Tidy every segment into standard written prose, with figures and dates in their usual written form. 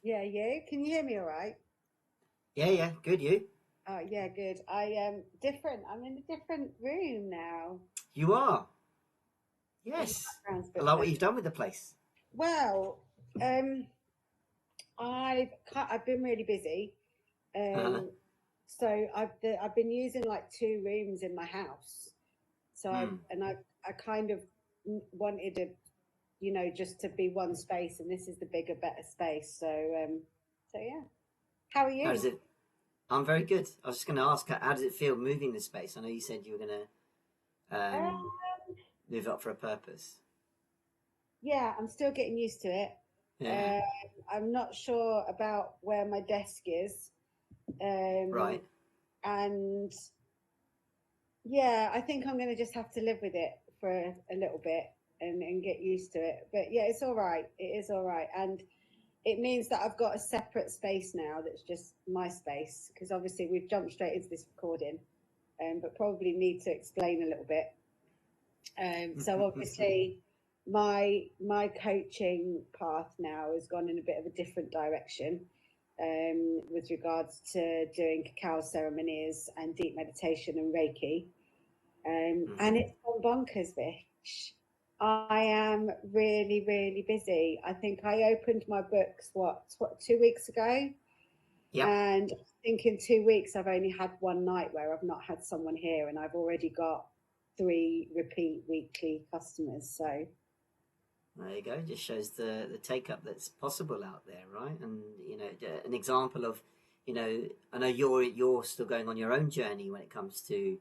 Yeah, you. Can you hear me all right? Yeah, yeah, good. You? Oh, yeah, good. I am different. I'm in a different room now. You are. The Yes. background's a I bit like what better. you've done with the place. Well, um, I've been really busy. Uh-huh. Um, so I've been using like two rooms in my house. So Hmm. I kind of wanted to, just to be one space, and this is the bigger, better space. So yeah. How are How you? does it? I'm very good. I was just going to ask, how does it feel moving the space? I know you said you were going to move up for a purpose. Yeah, I'm still getting used to it. Yeah. Um, I'm not sure about where my desk is. Um, Right. and yeah, I think I'm going to just have to live with it for a little bit and get used to it. But yeah, it's all right. It is all right. And it means that I've got a separate space now that's just my space because obviously we've jumped straight into this recording, but probably need to explain a little bit. So obviously, my coaching path now has gone in a bit of a different direction with regards to doing cacao ceremonies and deep meditation and Reiki. And Hmm. it's gone bonkers, Vish. I am really, really busy. I think I opened my books, what 2 weeks ago? Yep. And I think in 2 weeks, I've only had one night where I've not had someone here, and I've already got three repeat weekly customers. So, There you go. It just shows the take up that's possible out there, right? And an example of, I know you're still going on your own journey when it comes to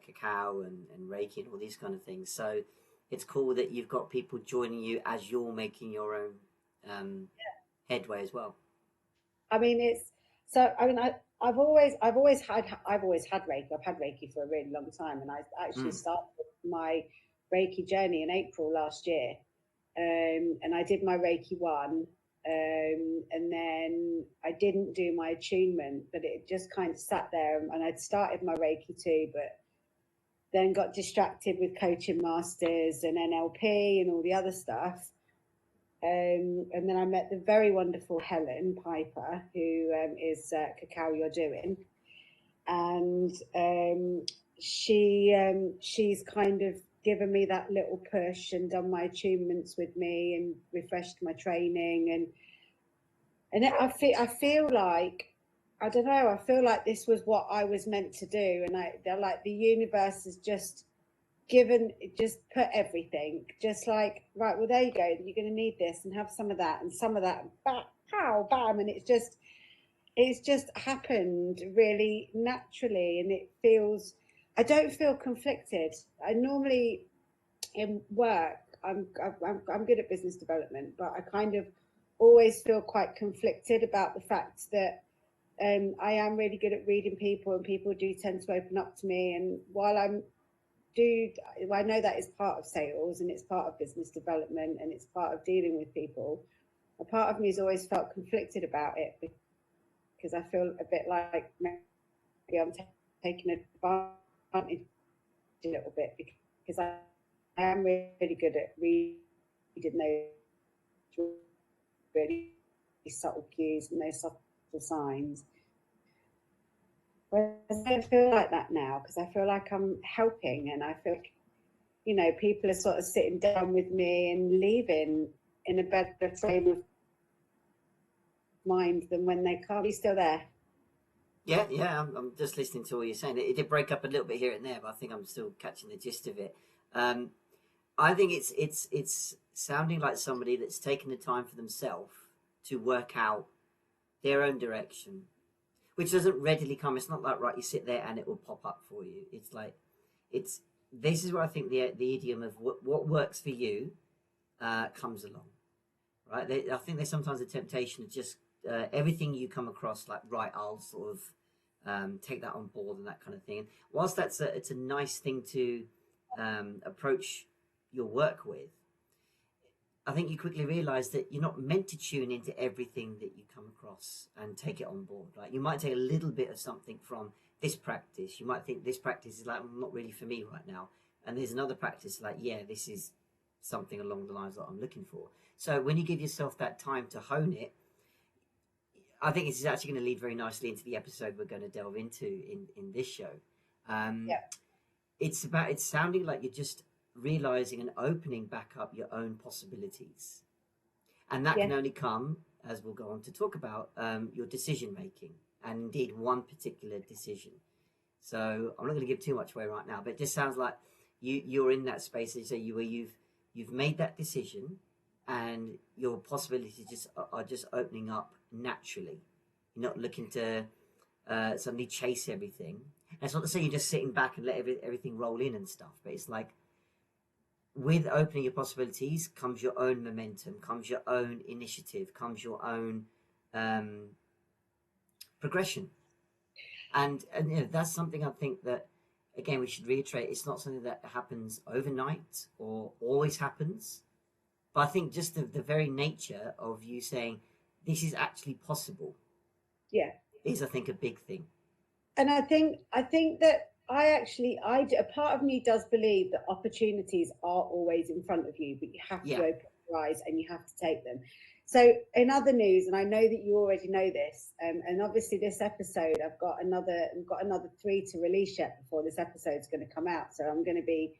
cacao and Reiki and all these kind of things. So it's cool that you've got people joining you as you're making your own um, headway as well. I mean, it's so. I mean, I've always had Reiki. I've had Reiki for a really long time, and I actually Mm. started my Reiki journey in April last year. And I did my Reiki one, and then I didn't do my attunement, but it just kind of sat there. And I'd started my Reiki too, but then got distracted with coaching masters and NLP and all the other stuff. And then I met the very wonderful Helen Piper, who is Cacao You're Doing, and she's kind of given me that little push and done my attunements with me and refreshed my training and I feel like I don't know. I feel like this was what I was meant to do, and they're like the universe has just put everything, just like, right, well, there you go, you're going to need this and have some of that, bam, pow, bam, and it's just happened really naturally, and it feels, I don't feel conflicted. I normally in work, I'm good at business development, but I kind of always feel quite conflicted about the fact that I am really good at reading people, and people do tend to open up to me. And while do I know that is part of sales and it's part of business development and it's part of dealing with people, a part of me has always felt conflicted about it because I feel a bit like maybe I'm taking advantage a little bit because I am really good at reading those really subtle cues and those subtle signs. Whereas I don't feel like that now because I feel like I'm helping, and I feel like, people are sort of sitting down with me and leaving in a better frame of mind than when they can't be still there. Yeah, yeah. I'm just listening to what you're saying. It did break up a little bit here and there, but I think I'm still catching the gist of it. Um, I think it's sounding like somebody that's taken the time for themselves to work out their own direction, which doesn't readily come. It's not like, right, you sit there and it will pop up for you. It's like it's this is where I think the idiom of what works for you comes along, right? I think there's sometimes a temptation to just everything you come across, like, right, I'll sort of take that on board and that kind of thing. And whilst it's a nice thing to approach your work with, I think you quickly realize that you're not meant to tune into everything that you come across and take it on board. Like, you might take a little bit of something from this practice. You might think this practice is like, not really for me right now. And there's another practice like, yeah, this is something along the lines that I'm looking for. So when you give yourself that time to hone it, I think this is actually going to lead very nicely into the episode we're going to delve into in this show. Um, Yeah. it's sounding like you're just realizing and opening back up your own possibilities, and that can Yeah. only come, as we'll go on to talk about, your decision making, and indeed one particular decision. So I'm not going to give too much away right now, but it just sounds like you're in that space, as you say, where you've made that decision, and your possibilities are just opening up naturally. You're not looking to suddenly chase everything. And it's not to say you're just sitting back and let everything roll in and stuff, but it's like with opening your possibilities comes your own momentum, comes your own initiative, comes your own um, progression. And that's something I think that, again, we should reiterate. It's not something that happens overnight or always happens, but I think just the very nature of you saying this is actually possible Yeah. is, I think, a big thing. And I think that a part of me does believe that opportunities are always in front of you, but you have to Yeah. open your eyes and you have to take them. So in other news, and I know that you already know this, and obviously this episode, we've got another three to release yet before this episode's going to come out. So I'm going to be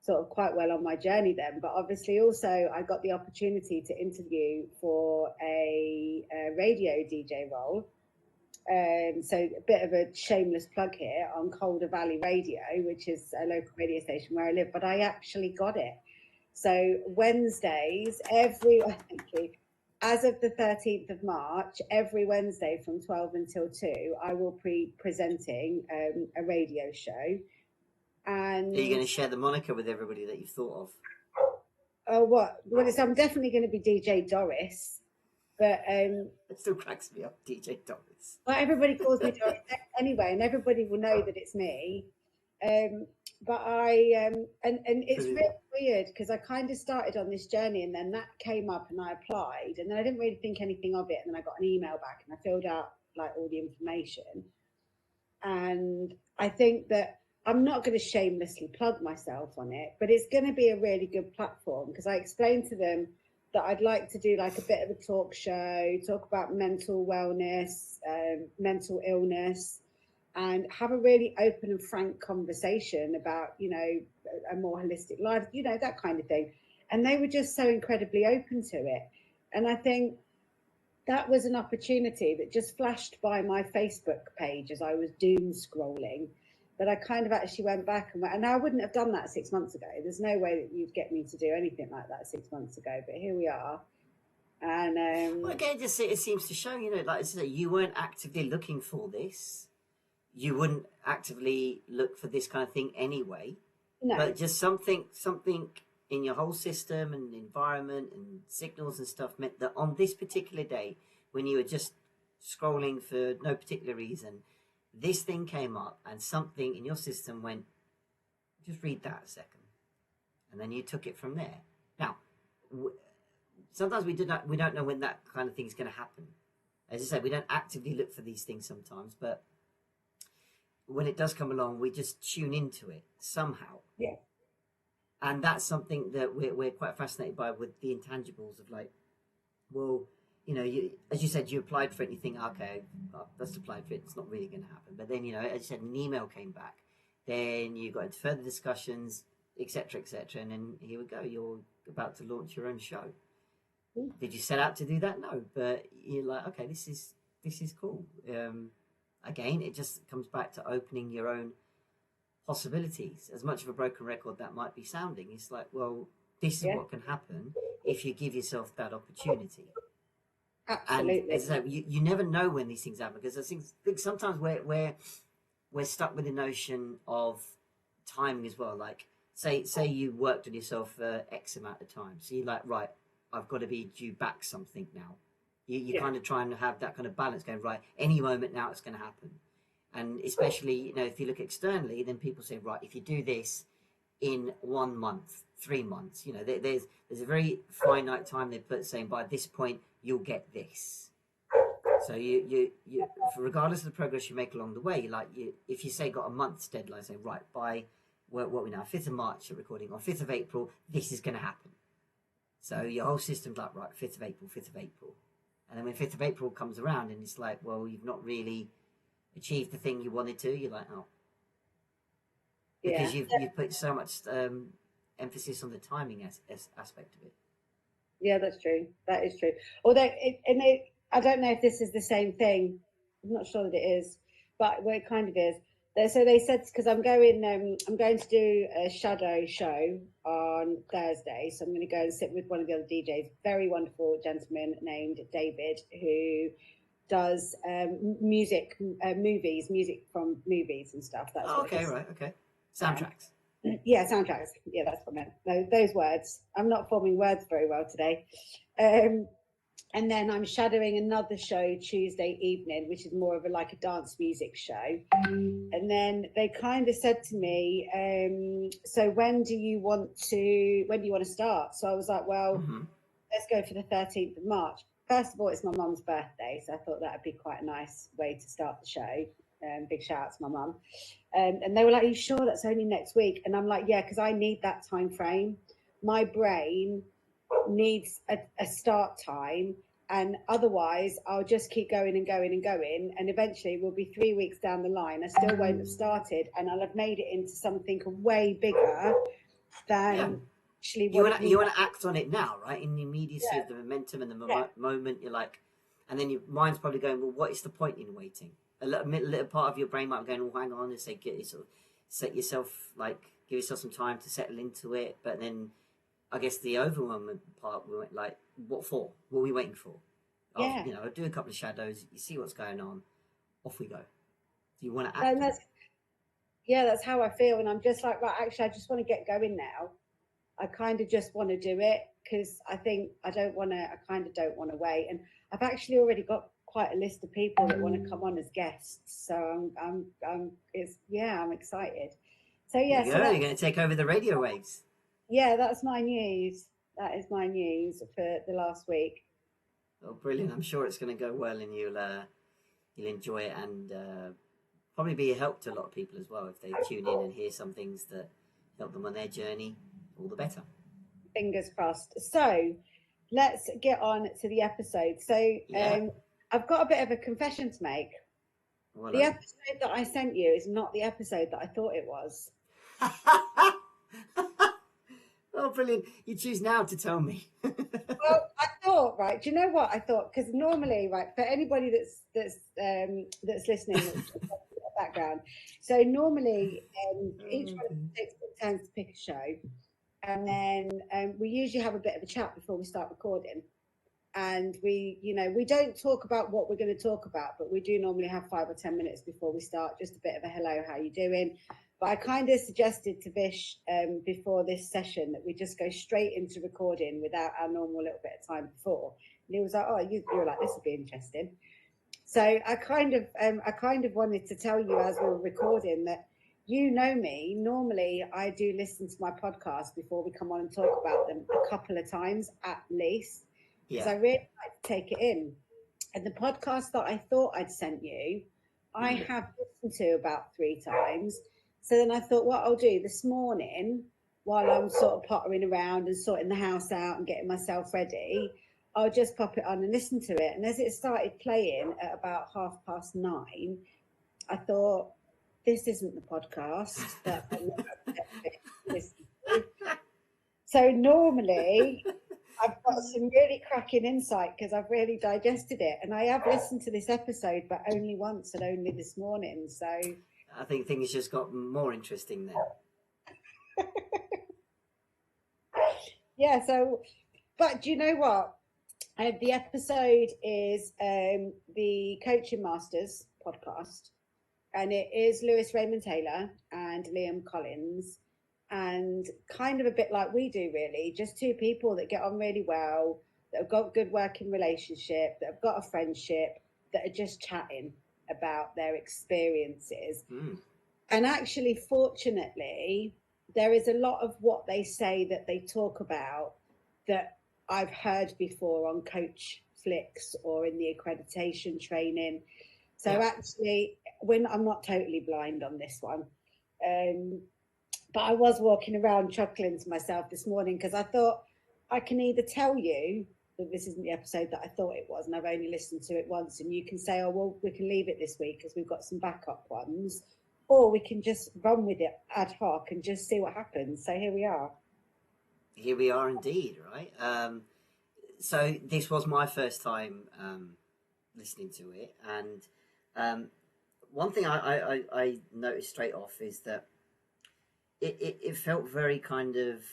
sort of quite well on my journey then. But obviously also I got the opportunity to interview for a radio DJ role. So a bit of a shameless plug here on Calder Valley Radio, which is a local radio station where I live, but I actually got it. So Wednesdays, thank you, as of the 13th of March, every Wednesday from 12 until 2, I will be presenting a radio show. Are you And going to share the moniker with everybody that you've thought of? I'm definitely going to be DJ Doris, but It still cracks me up, DJ Doris. well, everybody calls me Doris anyway, and everybody will know that it's me. But and it's Brilliant. really weird because I kind of started on this journey, and then that came up, and I applied, and then I didn't really think anything of it, and then I got an email back, and I filled out like all the information, and I think that I'm not going to shamelessly plug myself on it, but it's going to be a really good platform because I explained to them that I'd like to do like a bit of a talk show, talk about mental wellness, mental illness, and have a really open and frank conversation about, a more holistic life, that kind of thing. And they were just so incredibly open to it. And I think that was an opportunity that just flashed by my Facebook page as I was doom scrolling. But I kind of actually went back and I wouldn't have done that 6 months ago. There's no way that you'd get me to do anything like that 6 months ago. But here we are. And Well, again, just it seems to show, like I say, you weren't actively looking for this. You wouldn't actively look for this kind of thing anyway. no, But just something in your whole system and environment and signals and stuff meant that on this particular day, when you were just scrolling for no particular reason, this thing came up and something in your system went, just read that a second, and then you took it from there. Now, sometimes we don't know when that kind of thing is going to happen. As I said, we don't actively look for these things sometimes, but when it does come along, we just tune into it somehow. yeah, And that's something that we're quite fascinated by with the intangibles of like, well, as you said, you applied for it, and you think, okay, well, that's applied for it, it's not really going to happen. But then, as you said, an email came back, then you got into further discussions, etc., etc., and then here we go, you're about to launch your own show. Did you set out to do that? No, but you're like, okay, this is cool. Again, it just comes back to opening your own possibilities. As much of a broken record that might be sounding, it's like, well, this is yeah, what can happen if you give yourself that opportunity. And absolutely. as I say, you never know when these things happen, because I think sometimes we're stuck with the notion of timing as well. Like say you worked on yourself for X amount of time, so you're like, right, I've got to be due back something now. You kind of try and have that kind of balance going, right, any moment now it's going to happen. And especially, if you look externally, then people say, right, if you do this in 1 month, 3 months, there's a very finite time they put saying by this point you'll get this. So you regardless of the progress you make along the way, if you say got a month's deadline, say right by what we now 5th of March you're recording, on 5th of April this is going to happen. So your whole system's like, right, 5th of April, 5th of April. And then when 5th of April comes around and it's like, well, you've not really achieved the thing you wanted to, you're like, oh. Because you've put so much emphasis on the timing aspect of it. Yeah, that's true. That is true. Although, I don't know if this is the same thing. I'm not sure that it is, but well, it kind of is. So they said, because I'm going to do a shadow show on Thursday. So I'm going to go and sit with one of the other DJs, very wonderful gentleman named David, who does music from movies and stuff. That's okay, right, okay. Soundtracks. Yeah, soundtracks. Yeah, that's what I meant. No, those words. I'm not forming words very well today. And then I'm shadowing another show Tuesday evening, which is more of a dance music show. And then they kind of said to me, so when do you want to start? So I was like, well, let's go for the 13th of March. First of all, it's my mum's birthday, so I thought that would be quite a nice way to start the show. Big shout out to my mum. And they were like, are you sure that's only next week? And I'm like, yeah, because I need that time frame. My brain needs a start time, and otherwise I'll just keep going and going and going, and eventually we'll be 3 weeks down the line. I still won't have started, and I'll have made it into something way bigger than actually what you want to act on it now, right? In the immediacy of the momentum and the moment, you're like, and then your mind's probably going, well, what is the point in waiting? A little part of your brain might be going, well, hang on, and say, set yourself, give yourself some time to settle into it. But then I guess the overwhelming part, we went like, what for? What are we waiting for? Yeah. I'll do a couple of shadows, you see what's going on, off we go. Do you want to act? That's how I feel. And I'm just like, right, actually, I just want to get going now. I kind of just want to do it because I kind of don't want to wait. And I've actually already got quite a list of people that want to come on as guests. So I'm excited. So yeah, you're going to take over the radio waves. Yeah, that's my news. That is my news for the last week. Oh, brilliant! I'm sure it's going to go well, and you'll enjoy it, and probably be a help to a lot of people as well if they tune in and hear some things that help them on their journey. All the better. Fingers crossed. So let's get on to the episode. So I've got a bit of a confession to make. Well, the episode that I sent you is not the episode that I thought it was. Oh, brilliant. You choose now to tell me. Well, I thought, right, do you know what I thought? Because normally, right, for anybody that's listening, that's background, so normally each one of us takes turns to pick a show, and then we usually have a bit of a chat before we start recording. And we don't talk about what we're going to talk about, but we do normally have 5 or 10 minutes before we start, just a bit of a hello, how you doing? But I kind of suggested to Vish before this session that we just go straight into recording without our normal little bit of time before. And he was like, oh, you're like, this would be interesting. So I kind of wanted to tell you as we were recording that, you know me, normally I do listen to my podcast before we come on and talk about them a couple of times at least, because I really like to take it in. And the podcast that I thought I'd sent you, I have listened to about 3 times. So then I thought, what I'll do this morning, while I'm sort of pottering around and sorting the house out and getting myself ready, I'll just pop it on and listen to it. And as it started playing at about 9:30, I thought, this isn't the podcast that I'm listening to. So normally I've got some really cracking insight because I've really digested it. And I have listened to this episode, but only once and only this morning. So I think things just got more interesting then. Yeah, but do you know what? The episode is the Coaching Masters podcast, and it is Lewis Raymond Taylor and Liam Collins, and kind of a bit like we do, really, just 2 people that get on really well, that have got good working relationship, that have got a friendship, that are just chatting about their experiences. And actually, fortunately, there is a lot of what they say that they talk about that I've heard before on Coach Flicks or in the accreditation training. So actually, when I'm not totally blind on this one, but I was walking around chuckling to myself this morning because I thought I can either tell you that this isn't the episode that I thought it was, and I've only listened to it once, and you can say, oh, well, we can leave it this week because we've got some backup ones, or we can just run with it ad hoc and just see what happens. So here we are. Here we are indeed, right? So this was my first time listening to it, and one thing I noticed straight off is that it felt very kind of,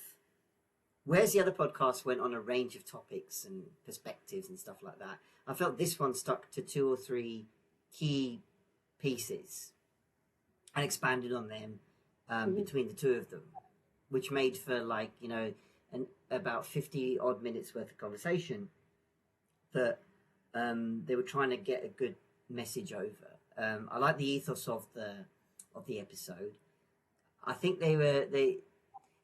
whereas the other podcasts went on a range of topics and perspectives and stuff like that, I felt this one stuck to 2 or 3 key pieces and expanded on them between the two of them, which made for, like, you know, about 50 odd minutes worth of conversation that they were trying to get a good message over. I like the ethos of the episode. I think they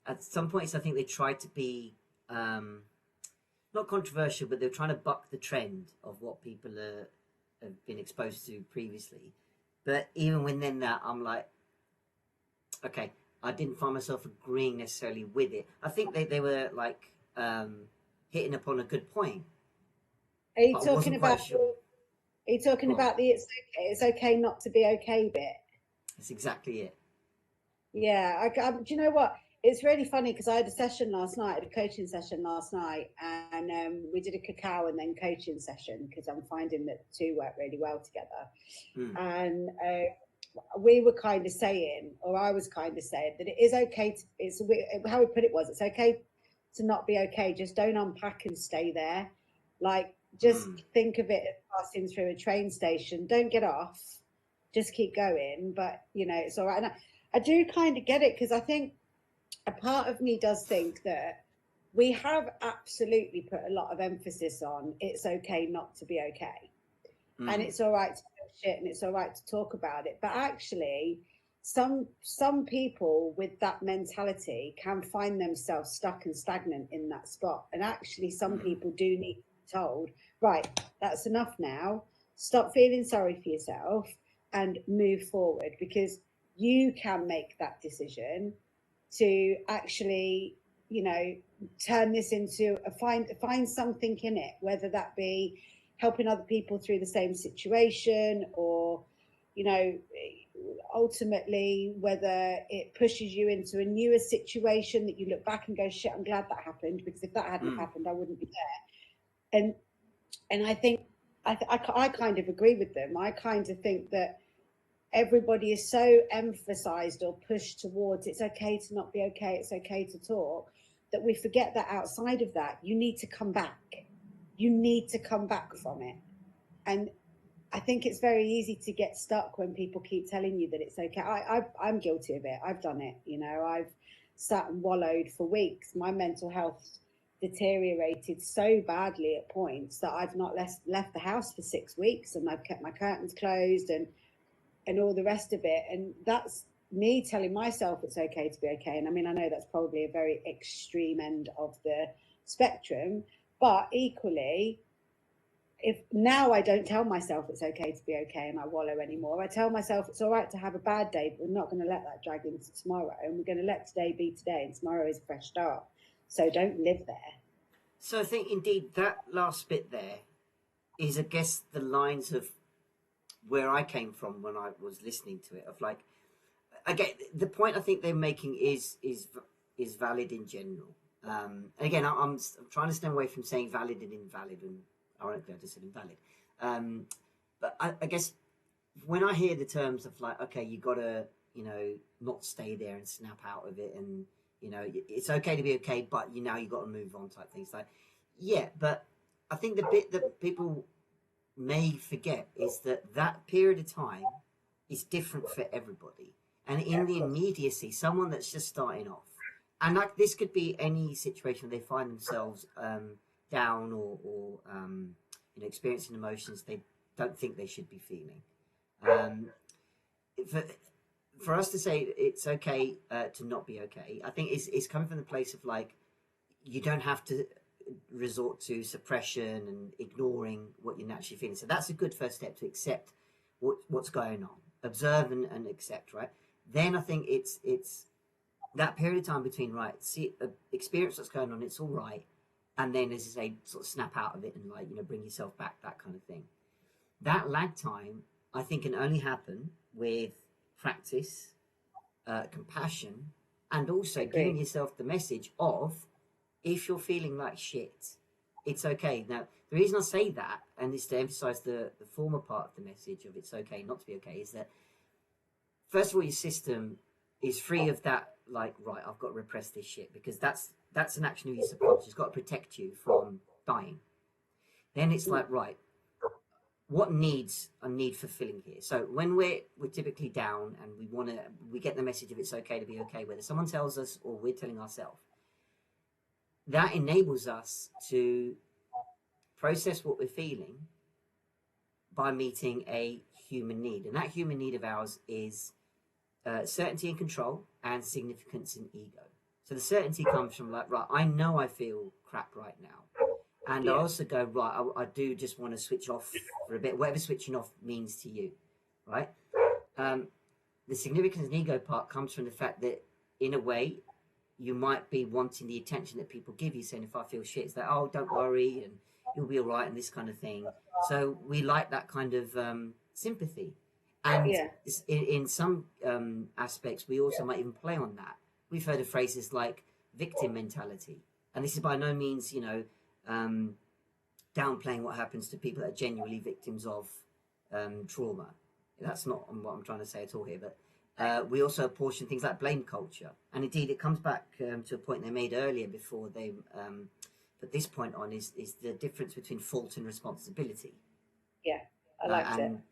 at some points, I think they tried to be not controversial, but they were trying to buck the trend of what people have been exposed to previously. But even within that, I'm like, okay, I didn't find myself agreeing necessarily with it. I think they were like hitting upon a good point. Are you talking about? Sure. Are you talking about the it's okay not to be okay bit? That's exactly it. Yeah, do you know what? It's really funny because I had a session last night, a coaching session last night, and we did a cacao and then coaching session because I'm finding that the two work really well together. And we were kind of saying, or I was kind of saying, that it is okay to, how we put it was, it's okay to not be okay. Just don't unpack and stay there. Like, just think of it as passing through a train station. Don't get off. Just keep going. But, you know, it's all right. And I do kind of get it because I think a part of me does think that we have absolutely put a lot of emphasis on it's okay not to be okay. And it's all right to feel shit and it's all right to talk about it. But actually, some people with that mentality can find themselves stuck and stagnant in that spot. And actually, some people do need to be told, right, that's enough now. Stop feeling sorry for yourself and move forward, because you can make that decision to actually, you know, turn this into find something in it, whether that be helping other people through the same situation, or, you know, ultimately whether it pushes you into a newer situation that you look back and go, shit, I'm glad that happened, because if that hadn't happened, I wouldn't be there. And I think I kind of agree with them. I kind of think that everybody is so emphasized or pushed towards it's okay to not be okay, it's okay to talk, that we forget that outside of that, you need to come back. You need to come back from it. And I think it's very easy to get stuck when people keep telling you that it's okay. I'm guilty of it. I've done it. You know, I've sat and wallowed for weeks. My mental health deteriorated so badly at points that I've not left the house for 6 weeks, and I've kept my curtains closed and all the rest of it. And that's me telling myself it's okay to be okay. And I mean, I know that's probably a very extreme end of the spectrum, but equally, if now I don't tell myself it's okay to be okay and I wallow anymore, I tell myself it's all right to have a bad day, but we're not going to let that drag into tomorrow, and we're going to let today be today, and tomorrow is a fresh start. So don't live there. So I think indeed that last bit there is, I guess, the lines of where I came from when I was listening to it, of like, again, the point I think they're making is valid in general. And again, I'm trying to stay away from saying valid and invalid, and ironically I just said invalid. But I guess when I hear the terms of like, okay, you gotta, you know, not stay there and snap out of it, and, you know, it's okay to be okay, but you got to move on type things. Like, yeah, but I think the bit that people may forget is that period of time is different for everybody. And in the immediacy, someone that's just starting off, and like this could be any situation where they find themselves down or you know, experiencing emotions they don't think they should be feeling. For us to say it's okay to not be okay, I think it's coming from the place of like, you don't have to resort to suppression and ignoring what you're naturally feeling. So that's a good first step, to accept what's going on, observe and accept, right? Then I think it's that period of time between, right, see, experience what's going on, it's all right, and then, as I say, sort of snap out of it and like, bring yourself back, that kind of thing. That lag time, I think, can only happen with practice, compassion, and also giving Agree. yourself the message of, if you're feeling like shit, it's okay. Now, the reason I say that, and is to emphasize the former part of the message of it's okay not to be okay, is that, first of all, your system is free of that, like, right, I've got to repress this shit, because that's an action of your subconscious. It's got to protect you from dying. Then it's Mm. like, right, what needs are need fulfilling here? So when we're typically down and we get the message of it's okay to be okay, whether someone tells us or we're telling ourselves, that enables us to process what we're feeling by meeting a human need. And that human need of ours is certainty and control and significance and ego. So the certainty comes from like, right, I know I feel crap right now. And I Yeah. also go, right, I do just want to switch off for a bit, whatever switching off means to you, right? Um, the significance and ego part comes from the fact that, in a way, you might be wanting the attention that people give you, saying, if I feel shit, it's like, oh, don't worry, and you'll be all right, and this kind of thing. So we like that kind of sympathy. And Yeah. in some aspects, we also might even play on that. We've heard of phrases like victim mentality. And this is by no means, um, downplaying what happens to people that are genuinely victims of trauma. That's not what I'm trying to say at all here. But we also apportion things like blame culture. And indeed, it comes back to a point they made earlier before they put this point on, is the difference between fault and responsibility. Yeah. I liked it. And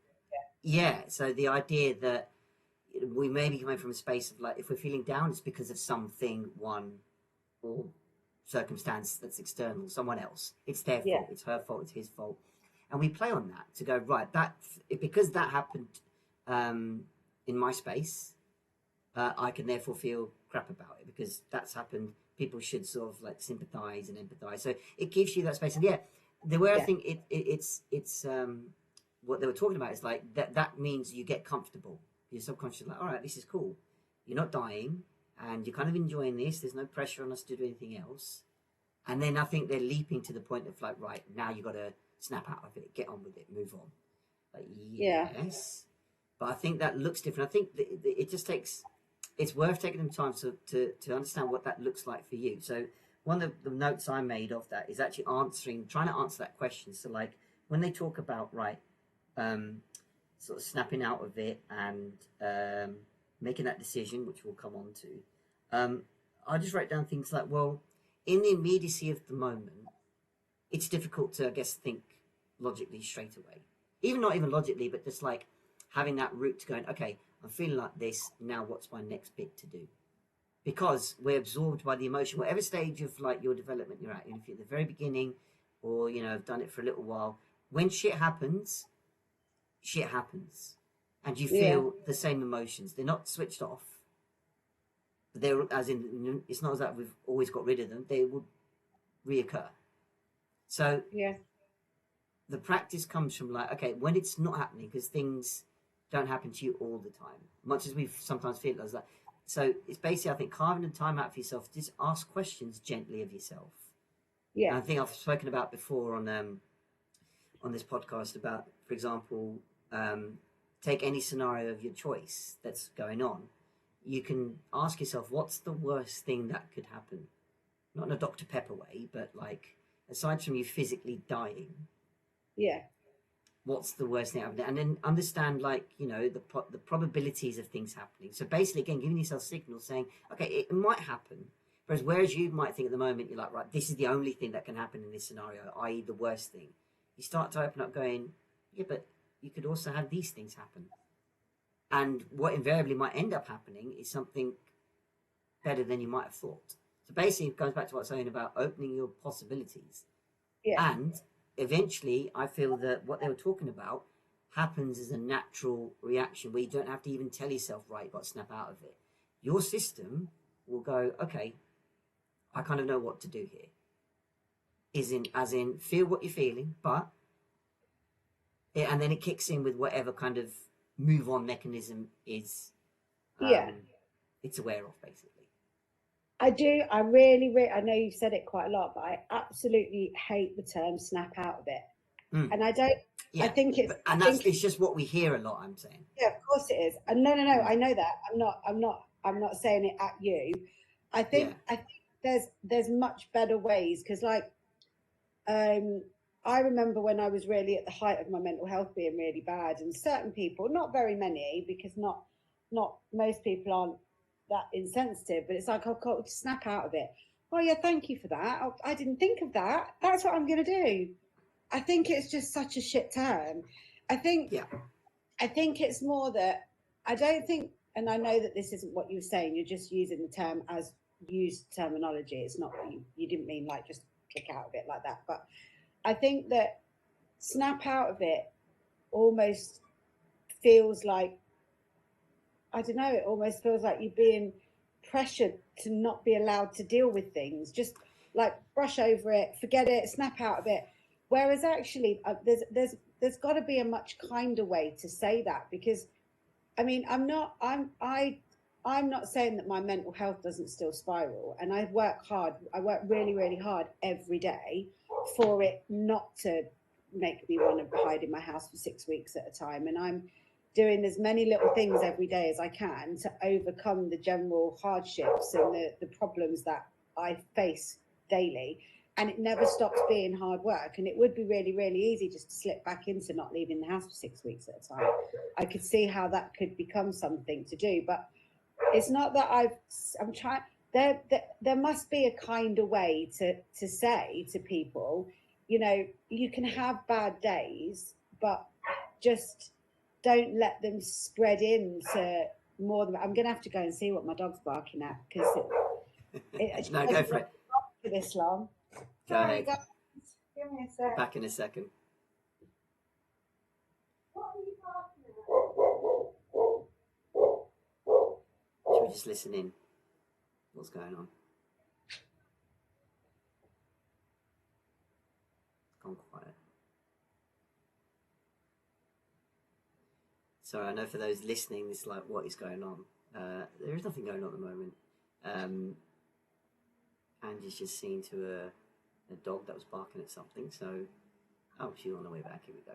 yeah, so the idea that we may be coming from a space of like, if we're feeling down, it's because of something, one, or circumstance that's external, someone else. It's their Yeah. fault, it's her fault, it's his fault. And we play on that to go, right, that because that happened in my space, I can therefore feel crap about it because that's happened. People should sort of like sympathize and empathize. So it gives you that space. And yeah, the way I Yeah. think it's what they were talking about is like that means you get comfortable. Your subconscious is like, all right, this is cool. You're not dying, and you're kind of enjoying this. There's no pressure on us to do anything else. And then I think they're leaping to the point of like, right, now you got to snap out of it, get on with it, move on. Like, Yeah. yes, but I think that looks different. I think it just takes. It's worth taking the time to understand what that looks like for you. So one of the notes I made of that is actually trying to answer that question. So like when they talk about right, um, sort of snapping out of it and making that decision, which we'll come on to, I just write down things like, well, in the immediacy of the moment, it's difficult to, I guess, think logically straight away. Even not even logically, but just like having that route to going, okay, I'm feeling like this. Now, what's my next bit to do? Because we're absorbed by the emotion, whatever stage of like your development you're at. And if you're at the very beginning, or have done it for a little while, when shit happens, and you Yeah. feel the same emotions. They're not switched off. They're as in, it's not as that we've always got rid of them. They will reoccur. So Yeah. the practice comes from like, okay, when it's not happening, because things don't happen to you all the time, much as we sometimes feel as that. So it's basically, I think, carving the time out for yourself. Just ask questions gently of yourself. Yeah. And I think I've spoken about before on this podcast about, for example, take any scenario of your choice that's going on. You can ask yourself, what's the worst thing that could happen? Not in a Dr. Pepper way, but like, aside from you physically dying, Yeah. what's the worst thing happening, and then understand like the probabilities of things happening. So basically, again, giving yourself signals saying, okay, it might happen. Whereas you might think at the moment you're like, right, this is the only thing that can happen in this scenario, i.e. the worst thing. You start to open up going, yeah, but you could also have these things happen. And what invariably might end up happening is something better than you might have thought. So basically it goes back to what I was saying about opening your possibilities. Yeah. And eventually, I feel that what they were talking about happens as a natural reaction where you don't have to even tell yourself, right, you've got to snap out of it. Your system will go, okay, I kind of know what to do here. As in, feel what you're feeling, and then it kicks in with whatever kind of move on mechanism is Yeah. it's aware of, basically. I do. I really, I know you've said it quite a lot, but I absolutely hate the term snap out of it. Mm. And I don't, I Yeah, think it's, but, and that's it's just what we hear a lot. I'm saying. yeah, of course it is. And no, Mm. I know that. I'm not saying it at you. Yeah. I think there's much better ways because um, I remember when I was really at the height of my mental health being really bad, and certain people, not very many, because not most people aren't that insensitive, but it's like I'll snap out of it. Oh yeah, thank you for that. I didn't think of that. That's what I'm going to do. I think it's just such a shit term. I think Yeah. I think it's more that I don't think, and I know that this isn't what you were saying. You're just using the term as used terminology. It's not you didn't mean like just kick out of it like that. But I think that snap out of it almost feels like, I don't know. It almost feels like you're being pressured to not be allowed to deal with things. Just like brush over it, forget it, snap out of it. Whereas actually, there's got to be a much kinder way to say that, because I mean, I'm not saying that my mental health doesn't still spiral, and I work hard. I work really, really hard every day for it not to make me want to hide in my house for 6 weeks at a time. And I'm doing as many little things every day as I can to overcome the general hardships and the problems that I face daily. And it never stops being hard work. And it would be really, really easy just to slip back into not leaving the house for 6 weeks at a time. I could see how that could become something to do, but it's not that I'm trying. There must be a kinder way to say to people, you know, you can have bad days, but just don't let them spread into more than. I'm going to have to go and see what my dog's barking at, because she No, go hasn't for been it. for this long. Go Sorry, ahead. guys. Give me a sec. Back in a second. What are you barking Should we just listen in? What's going on? It's gone quiet. Sorry, I know for those listening, it's like, what is going on? There is nothing going on at the moment. Angie's just seen to a dog that was barking at something. So, oh, she's on the way back. Here we go.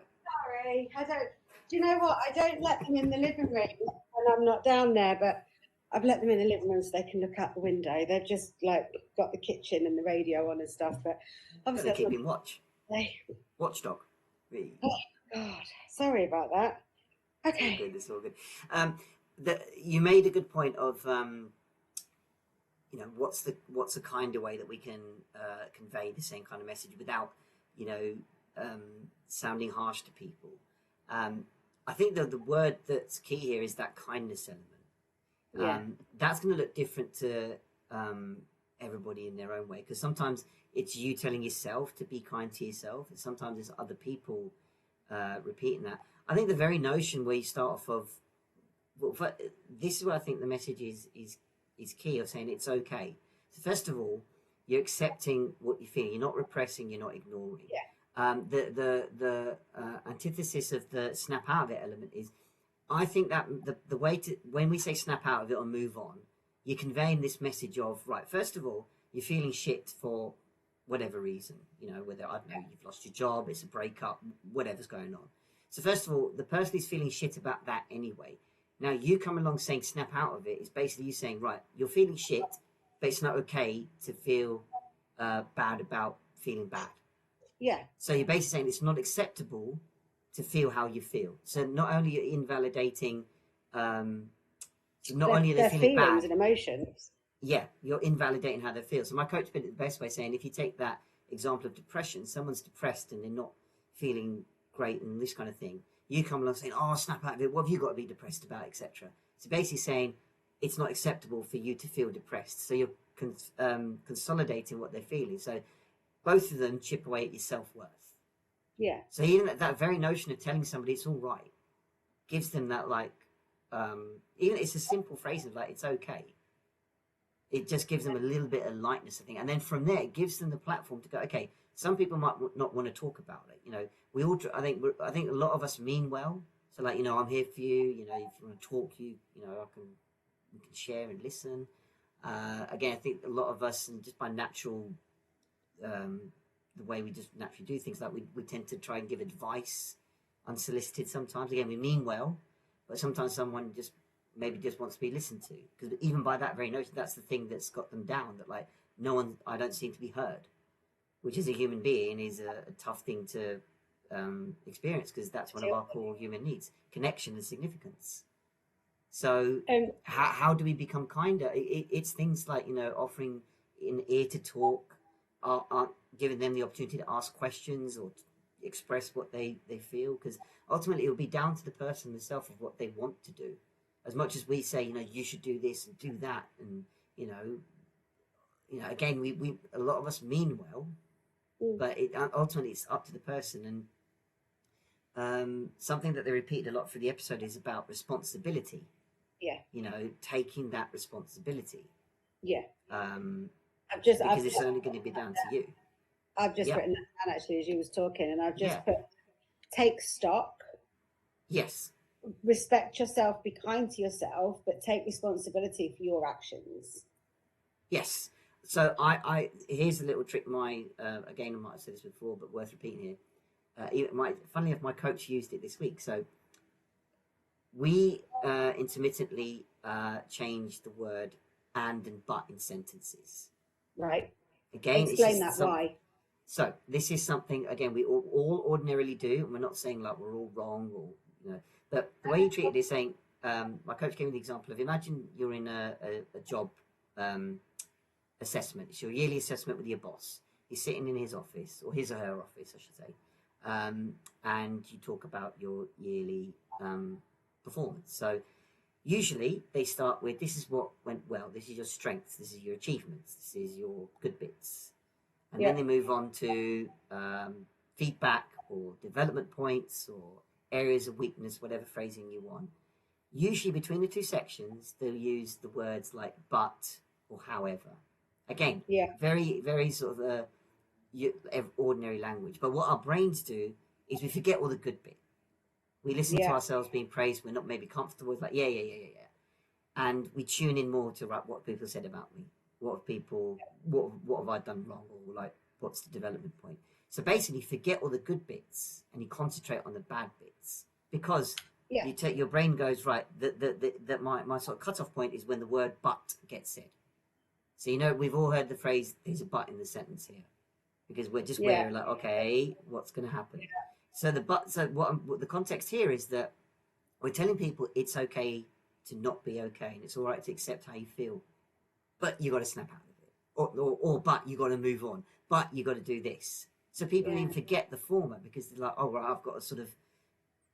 Sorry, I don't. Do you know what? I don't let them in the living room when I'm not down there, but I've let them in the living room so they can look out the window. They've just like got the kitchen and the radio on and stuff, but obviously Gotta keep him watch. they. Watchdog. Really. Oh God, sorry about that. It's all Okay. good. It's all good. You made a good point of you know, what's the kind of way that we can convey the same kind of message without, you know, sounding harsh to people. I think that the word that's key here is that kindness element. Yeah. That's going to look different to everybody in their own way, because sometimes it's you telling yourself to be kind to yourself, and sometimes it's other people repeating that. I think the very notion where you start off of, well, this is where I think the message is key, of saying it's okay. So first of all, you're accepting what you feel. You're not repressing. You're not ignoring. Yeah. The antithesis of the snap out of it element is, I think that the way to, when we say snap out of it or move on, you're conveying this message of, right, first of all, you're feeling shit for whatever reason, you know, whether, I don't know, you've lost your job, it's a breakup, whatever's going on. So first of all, the person is feeling shit about that anyway. Now you come along saying snap out of it is basically you saying, right, you're feeling shit, but it's not okay to feel bad about feeling bad. Yeah. So you're basically saying it's not acceptable to feel how you feel. So not only you're invalidating, not only are they their feeling feelings bad, and emotions. yeah, you're invalidating how they feel. So my coach put it the best way, saying if you take that example of depression, someone's depressed and they're not feeling great and this kind of thing, you come along saying, oh, snap out of it, what have you got to be depressed about, etc. So basically saying it's not acceptable for you to feel depressed. So you're consolidating what they're feeling. So both of them chip away at your self-worth. Yeah. So even that very notion of telling somebody it's all right gives them that, like, even it's a simple phrase of like, it's okay. It just gives them a little bit of lightness, I think. And then from there, it gives them the platform to go, okay, some people might not want to talk about it. You know, we all, I think a lot of us mean well. So like, you know, I'm here for you, you know, if you want to talk, you know, we can share and listen. Again, I think a lot of us, and just by natural, the way we just naturally do things, like we tend to try and give advice unsolicited sometimes. Again, we mean well, but sometimes someone just maybe just wants to be listened to. Because even by that very notion, that's the thing that's got them down. That like no one, I don't seem to be heard, which as a human being is a tough thing to experience, because that's one of our core human needs: connection and significance. So how do we become kinder? It's things like, offering an ear to talk, giving them the opportunity to ask questions or to express what they feel, because ultimately it will be down to the person themselves of what they want to do. As much as we say, you should do this and do that, and again, we a lot of us mean well, but ultimately it's up to the person. And something that they repeated a lot for the episode is about responsibility. Yeah. Taking that responsibility. Yeah. Because it's only going to be down to you. I've just written that down actually as you was talking, and I've just put, take stock. Yes. Respect yourself, be kind to yourself, but take responsibility for your actions. Yes. So I here's a little trick. Again, I might have said this before, but worth repeating here. Funnily enough, my coach used it this week. So we intermittently change the word and but in sentences. Right. Again, explain that. Why? So this is something, again, we all ordinarily do, and we're not saying like we're all wrong, or but the way you treat it is saying, my coach gave me the example of, imagine you're in a job assessment. It's your yearly assessment with your boss. You're sitting in his office, or his or her office, I should say, and you talk about your yearly performance. So usually they start with, this is what went well, this is your strengths, this is your achievements, this is your good bits. And then they move on to feedback or development points or areas of weakness, whatever phrasing you want. Usually between the two sections, they'll use the words like but or however. Again, very, very sort of ordinary language. But what our brains do is we forget all the good bit. We listen to ourselves being praised. We're not maybe comfortable. It's like, yeah. And we tune in more to what people said about me. What have I done wrong? Or like, what's the development point? So basically forget all the good bits and you concentrate on the bad bits, because you take, your brain goes, right, that my sort of cutoff point is when the word but gets said. So, we've all heard the phrase, there's a but in the sentence here, because we're just wary, like, okay, what's going to happen? So what the context here is that we're telling people it's okay to not be okay, and it's all right to accept how you feel, but you got to snap out of it, or but you got to move on, but you got to do this. So people even forget the former, because they're like, oh, well, I've got to sort of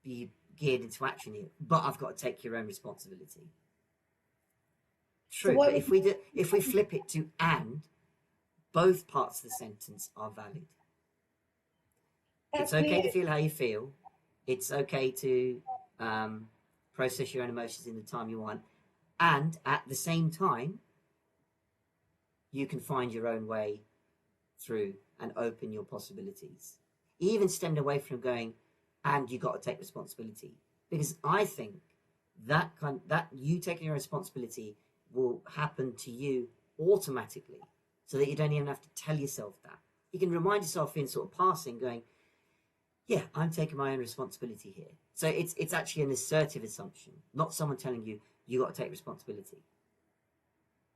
be geared into action here, but I've got to take your own responsibility. True, so but if we flip it to and, both parts of the sentence are valid. It's okay to feel how you feel. It's okay to process your own emotions in the time you want. And at the same time, you can find your own way through and open your possibilities. Even stemmed away from going, and you got to take responsibility. Because I think that you taking your responsibility will happen to you automatically, so that you don't even have to tell yourself that. You can remind yourself in sort of passing, going, yeah, I'm taking my own responsibility here. So it's actually an assertive assumption, not someone telling you got to take responsibility.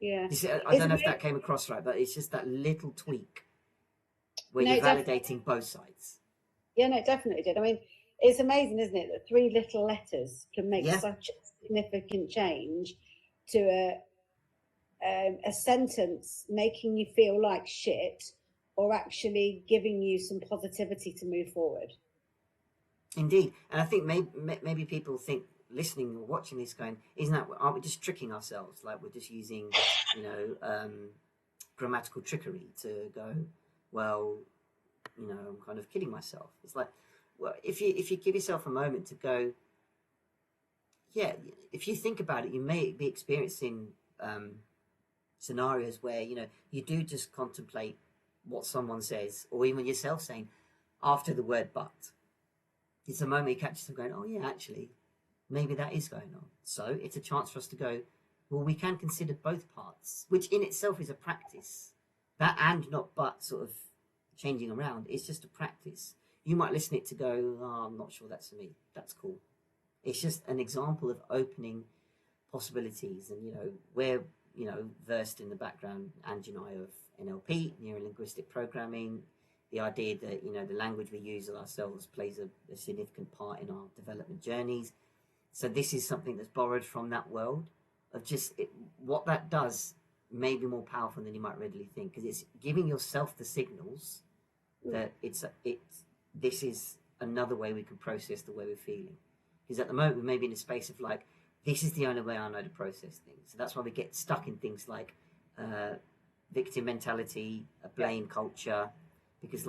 Yeah. See, I don't know if that came across right, but it's just that little tweak where you're validating both sides. Yeah, no, it definitely did. I mean, it's amazing, isn't it, that 3 little letters can make such a significant change to a sentence, making you feel like shit, or actually giving you some positivity to move forward. Indeed. And I think maybe people think, listening or watching this, going, aren't we just tricking ourselves? Like we're just using, grammatical trickery to go, well, I'm kind of kidding myself. It's like, well, if you give yourself a moment to go, yeah, if you think about it, you may be experiencing scenarios where, you do just contemplate what someone says, or even yourself saying after the word but. It's a moment you catch yourself going, oh yeah, actually, maybe that is going on. So it's a chance for us to go, Well, we can consider both parts, which in itself is a practice. That and not but sort of changing around. It's just a practice. You might listen it to go, oh, I'm not sure that's for me. That's cool. It's just an example of opening possibilities. And, we're, versed in the background, Angie and I, of NLP, neuro-linguistic programming, the idea that, the language we use of ourselves plays a significant part in our development journeys. So this is something that's borrowed from that world of what that does may be more powerful than you might readily think, because it's giving yourself the signals that this is another way we can process the way we're feeling. Because at the moment we may be in a space of like, this is the only way I know to process things. So that's why we get stuck in things like victim mentality, a blame culture, because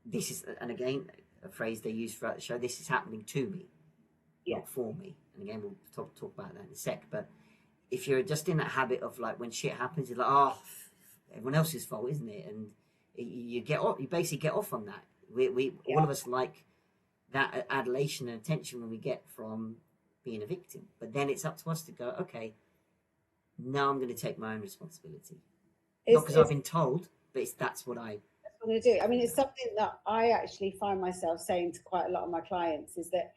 this is, and again, a phrase they use throughout the show, this is happening to me, not for me. And again, we'll talk about that in a sec. But if you're just in that habit of like, when shit happens, you're like, oh, everyone else's fault, isn't it? And you basically get off on that. We all of us like that adulation and attention when we get from being a victim. But then it's up to us to go, okay, now I'm going to take my own responsibility. Not because I've been told, but that's what I'm going to do. I mean, it's something that I actually find myself saying to quite a lot of my clients, is that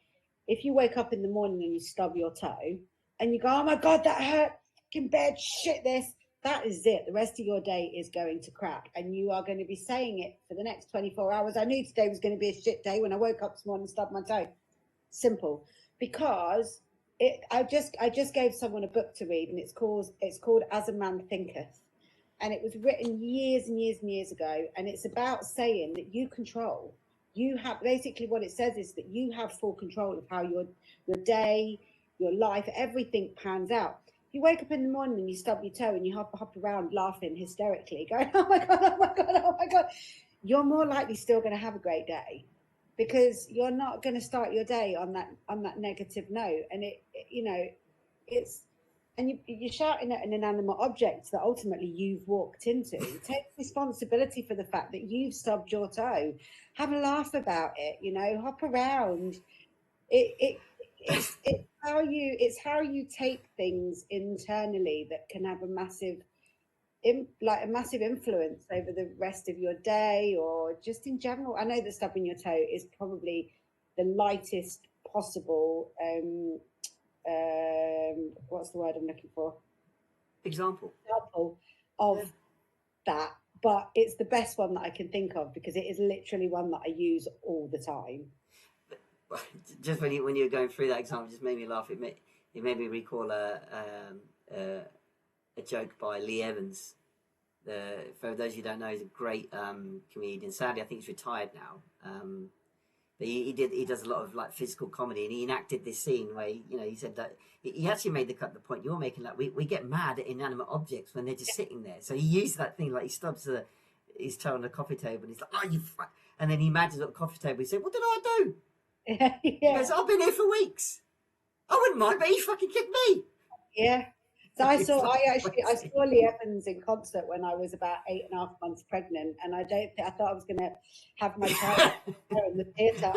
if you wake up in the morning and you stub your toe and you go, oh my God, that hurt, fucking bed, shit this, that is it. The rest of your day is going to crap, and you are going to be saying it for the next 24 hours. I knew today was going to be a shit day when I woke up this morning and stubbed my toe. Simple. Because I just gave someone a book to read, and it's called As a Man Thinketh. And it was written years and years and years ago. And it's about saying that you control. You have, basically what it says is that you have full control of how your day, your life, everything pans out. If you wake up in the morning and you stub your toe and you hop around laughing hysterically, going, oh my God, oh my God, oh my God, you're more likely still going to have a great day, because you're not going to start your day on that negative note. And you're shouting at an inanimate object that ultimately you've walked into. Take responsibility for the fact that you've stubbed your toe. Have a laugh about it, hop around. It's how you take things internally that can have a massive influence over the rest of your day, or just in general. I know that stubbing your toe is probably the lightest possible what's the word I'm looking for? Example of that, but it's the best one that I can think of, because it is literally one that I use all the time. Just when you were going through that example, just made me laugh. It made me recall a joke by Lee Evans. For those who don't know, he's a great comedian. Sadly, I think he's retired now. But he does a lot of like physical comedy, and he enacted this scene where he said that he actually made the point you're making, like we get mad at inanimate objects when they're just sitting there. So he used that thing, like he stubs his toe on the coffee table, and he's like, oh, and then he imagines at the coffee table. He said, what did I do? Yeah. He goes, I've been here for weeks. I wouldn't mind, but he fucking kicked me. Yeah. So I saw Lee Evans in concert when I was about 8.5 months pregnant, and I thought I was going to have my child in the theatre.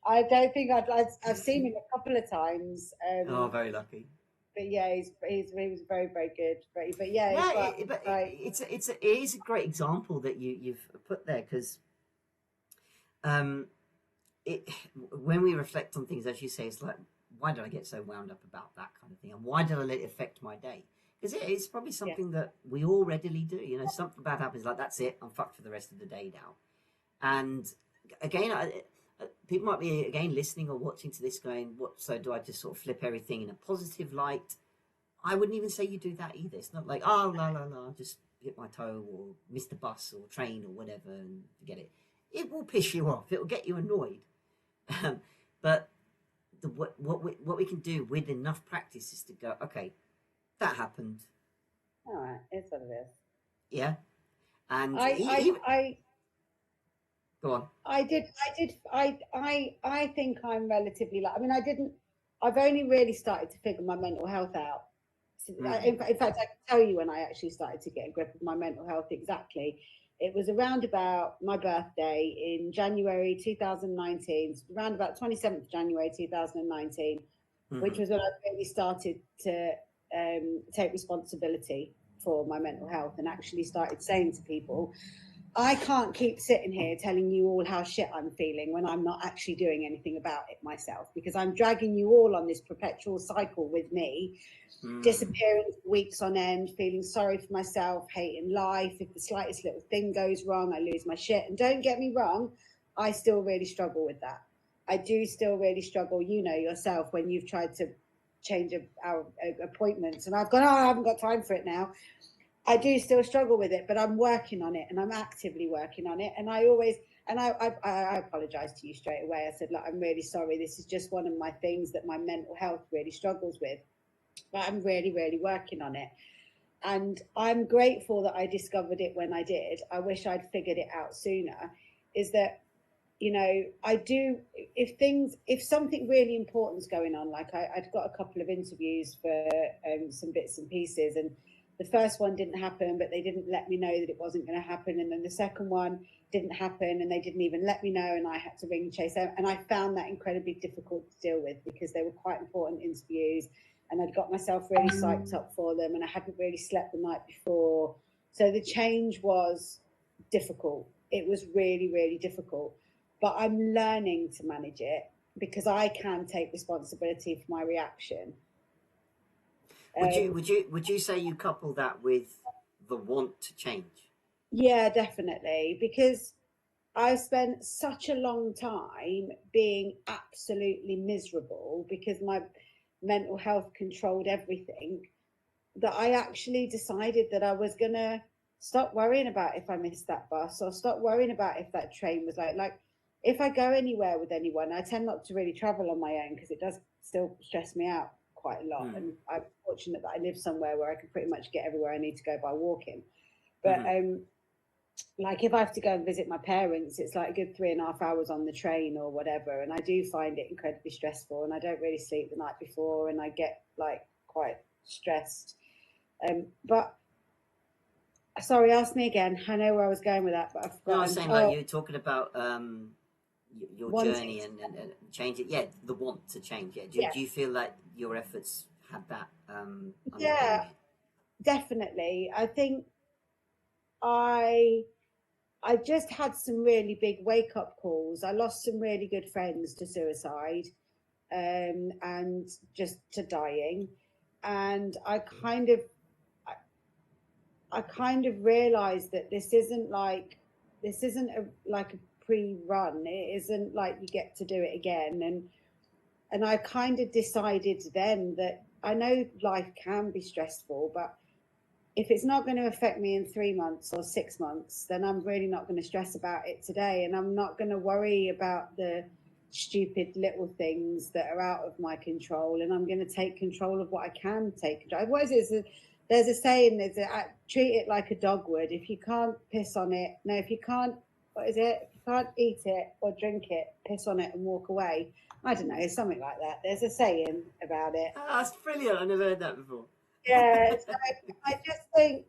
I don't think I've seen him a couple of times. Very lucky. But yeah, he was very, very good. But yeah, it is a great example that you've put there, because when we reflect on things, as you say, it's like, why did I get so wound up about that kind of thing? And why did I let it affect my day? Because it's probably something that we all readily do. Something bad happens, like, that's it, I'm fucked for the rest of the day now. And again, people might be, again, listening or watching to this going, so do I just sort of flip everything in a positive light? I wouldn't even say you do that either. It's not like, oh, no, just hit my toe or miss the bus or train or whatever and forget it. It will piss you off. It will get you annoyed. But what we can do with enough practice is to go, okay, that happened. All right, it's what it is. Yeah, and go on. I think I'm relatively I've only really started to figure my mental health out. In fact, I can tell you when I actually started to get a grip of my mental health exactly. It was around about my birthday in January 2019, around about 27th January 2019. Hmm. which was when I really started to take responsibility for my mental health and actually started saying to people, I can't keep sitting here telling you all how shit I'm feeling when I'm not actually doing anything about it myself, because I'm dragging you all on this perpetual cycle with me, Hmm. disappearing for weeks on end, feeling sorry for myself, hating life. If the slightest little thing goes wrong, I lose my shit. And don't get me wrong, I still really struggle with that. I do still really struggle, you know, yourself, when you've tried to change our appointments and I've gone, oh, I haven't got time for it now. I do still struggle with it, but I'm working on it and I'm actively working on it. And I always, and I apologize to you straight away. I said, look, I'm really sorry. This is just one of my things that my mental health really struggles with, but I'm really, really working on it. And I'm grateful that I discovered it when I did. I wish I'd figured it out sooner. Is that, you know, I do, if something really important is going on, like I'd got a couple of interviews for some bits and pieces, and the first one didn't happen, but they didn't let me know that it wasn't going to happen. And then the second one didn't happen, and they didn't even let me know, and I had to ring and chase them. And I found that incredibly difficult to deal with because they were quite important interviews, and I'd got myself really psyched up for them, and I hadn't really slept the night before. So the change was difficult. It was really, really difficult, but I'm learning to manage it because I can take responsibility for my reaction. Um, Would you say you couple that with the want to change? yeah, definitely, because I've spent such a long time being absolutely miserable because my mental health controlled everything, that I actually decided that I was gonna stop worrying about if I missed that bus, or stop worrying about if that train was like if I go anywhere with anyone, I tend not to really travel on my own because it does still stress me out quite a lot. Hmm. And I'm fortunate that I live somewhere where I can pretty much get everywhere I need to go by walking. But Hmm. like if I have to go and visit my parents, it's like a good 3.5 hours on the train or whatever, and I do find it incredibly stressful. And I don't really sleep the night before, and I get like quite stressed. But sorry, ask me again. I know where I was going with that, but I've No, I was forgotten. saying like Oh, you were talking about your wanting journey to, and change it. Yeah, the want to change. Yeah. yeah, Do you feel like your efforts had that yeah, underpinning it? definitely. I think I I just had some really big wake up calls. I lost some really good friends to suicide, and just to dying, and I kind of realized that this isn't like a pre-run. It isn't like you get to do it again, and I kind of decided then that I know life can be stressful, but if it's not going to affect me in 3 months or 6 months, then I'm really not going to stress about it today. And I'm not going to worry about the stupid little things that are out of my control. And I'm going to take control of what I can take control. What is it? There's a saying, treat it like a dog would. If you can't piss on it, no, if you can't, what is it? If you can't eat it or drink it, piss on it and walk away. I don't know, something like that. There's a saying about it. Oh, that's brilliant. I never heard that before. Yeah, so I just think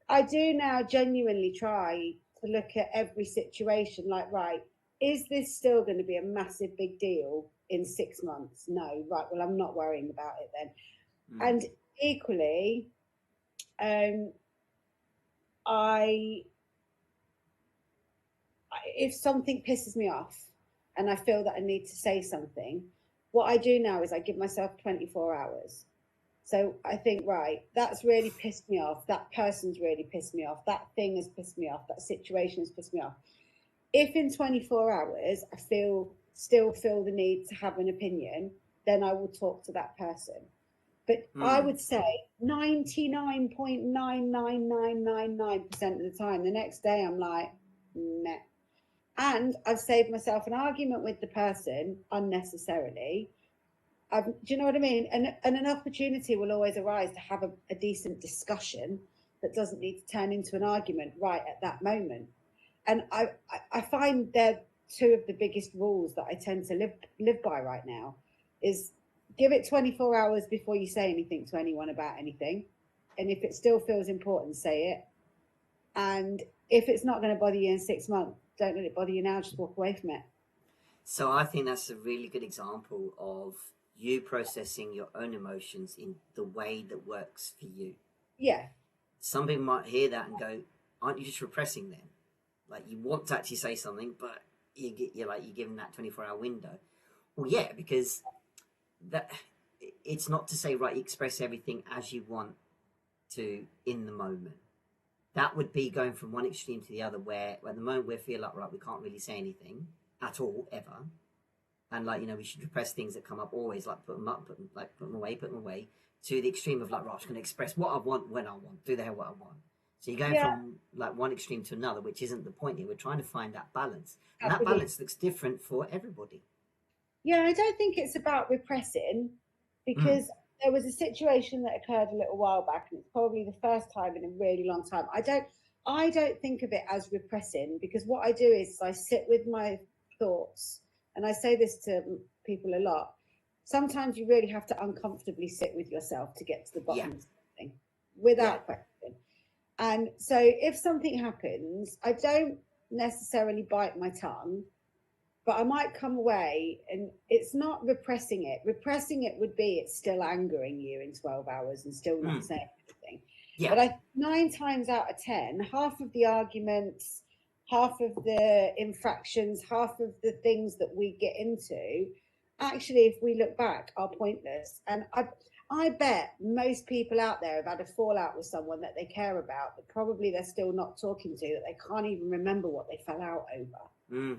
I do now genuinely try to look at every situation like, right, is this still going to be a massive big deal in 6 months? No, right, well, I'm not worrying about it then. Mm. And equally, um, I, if something pisses me off and I feel that I need to say something, what I do now is I give myself 24 hours. So I think, right, that's really pissed me off. That person's really pissed me off. That thing has pissed me off. That situation has pissed me off. If in 24 hours I still feel the need to have an opinion, then I will talk to that person. But I Mm. would say 99.99999% of the time, the next day I'm like, meh. And I've saved myself an argument with the person unnecessarily. Do you know what I mean? And an opportunity will always arise to have a decent discussion that doesn't need to turn into an argument right at that moment. And I find they're two of the biggest rules that I tend to live by right now is give it 24 hours before you say anything to anyone about anything. And if it still feels important, say it. And if it's not going to bother you in 6 months, don't let it bother you now. Just walk away from it. So I think that's a really good example of you processing your own emotions in the way that works for you. Yeah. Some people might hear that and go, aren't you just repressing them? Like, you want to actually say something, but you're giving that 24-hour window. Well, yeah, because that it's not to say, right, you express everything as you want to in the moment. That would be going from one extreme to the other, where at the moment we feel like, right, we can't really say anything at all, ever. And like, we should repress things that come up always, like put them up, put them away, to the extreme of like, right, I'm just going to express what I want when I want, do the hell what I want. So you're going from like one extreme to another, which isn't the point here. We're trying to find that balance, and that balance looks different for everybody. Yeah, I don't think it's about repressing, because there was a situation that occurred a little while back, and it's probably the first time in a really long time. I don't think of it as repressing, because what I do is I sit with my thoughts, and I say this to people a lot. Sometimes you really have to uncomfortably sit with yourself to get to the bottom of something, without question. And so if something happens, I don't necessarily bite my tongue, but I might come away, and it's not repressing it. Repressing it would be it's still angering you in 12 hours and still not saying anything. Yeah. But 9 times out of 10, half of the arguments, half of the infractions, half of the things that we get into, actually, if we look back, are pointless. And I bet most people out there have had a fallout with someone that they care about, that probably they're still not talking to, that they can't even remember what they fell out over.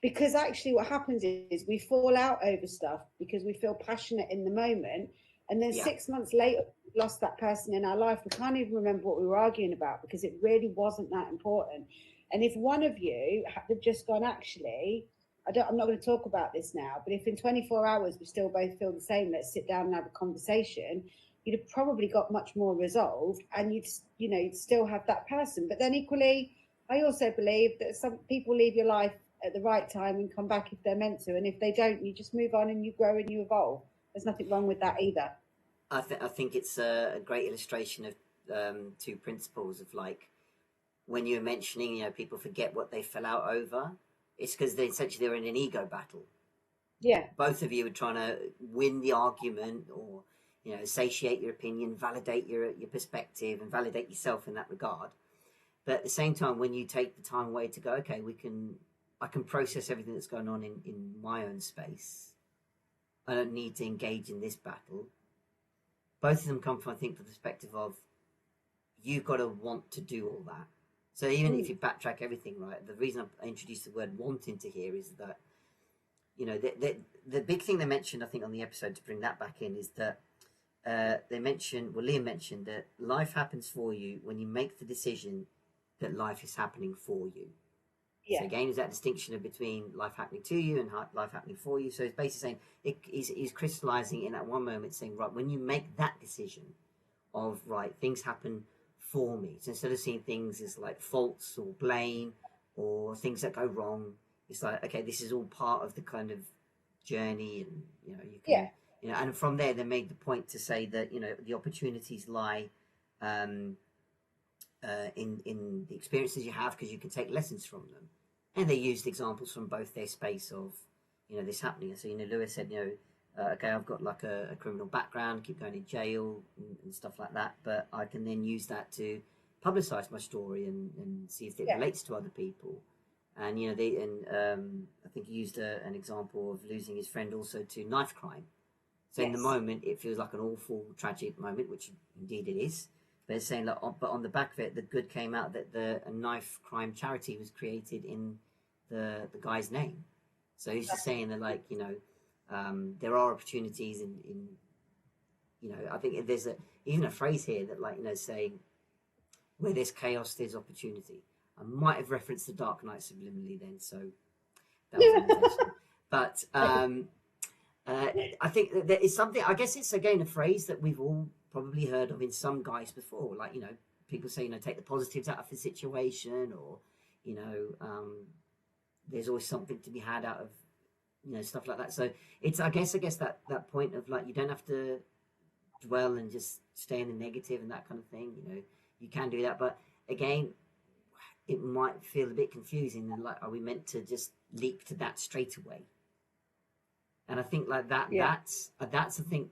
Because actually what happens is we fall out over stuff because we feel passionate in the moment, and then 6 months later we've lost that person in our life. We can't even remember what we were arguing about, because it really wasn't that important. And if one of you had just gone, actually, I'm not going to talk about this now, but if in 24 hours we still both feel the same, let's sit down and have a conversation, you'd have probably got much more resolved, and you'd still have that person. But then equally, I also believe that some people leave your life at the right time and come back if they're meant to, and if they don't, you just move on and you grow and you evolve. There's nothing wrong with that either. I think it's a great illustration of two principles of, like, when you were mentioning, people forget what they fell out over. It's because essentially they're in an ego battle. Yeah. Both of you are trying to win the argument, or satiate your opinion, validate your perspective, and validate yourself in that regard. But at the same time, when you take the time away to go, okay, I can process everything that's going on in my own space. I don't need to engage in this battle. Both of them come from, I think, the perspective of, you've got to want to do all that. So even if you backtrack everything, right, the reason I introduced the word wanting to here is that, the big thing they mentioned, I think, on the episode, to bring that back in, is that Liam mentioned that life happens for you when you make the decision that life is happening for you. Yeah. So again, is that distinction between life happening to you and life happening for you. So it's basically saying, he's crystallizing in that one moment, saying, right, when you make that decision of, right, things happen for me. So instead of seeing things as like faults or blame or things that go wrong, it's like, okay, this is all part of the kind of journey, and you can, and from there they made the point to say that the opportunities lie in the experiences you have, because you can take lessons from them. And they used examples from both their space of this happening. So Lewis said, okay, I've got like a criminal background, keep going in jail and stuff like that, but I can then use that to publicize my story and see if it relates to other people. And I think he used an example of losing his friend also to knife crime. So in the moment, it feels like an awful, tragic moment, which indeed it is. But it's saying that, but on the back of it, the good came out, that a knife crime charity was created in the guy's name. So he's just saying that, like, there are opportunities in I think there's even a phrase here that, like, saying, where there's chaos, there's opportunity. I might have referenced the Dark Knight subliminally then, so that was an intention. But I think that it's something, I guess it's again a phrase that we've all probably heard of in some guys before, like, people say, take the positives out of the situation, or there's always something to be had out of stuff like that. So it's I guess that point of, like, you don't have to dwell and just stay in the negative and that kind of thing. You can do that, but again, it might feel a bit confusing, and like, are we meant to just leap to that straight away? And I think like that, Yeah. that's the thing.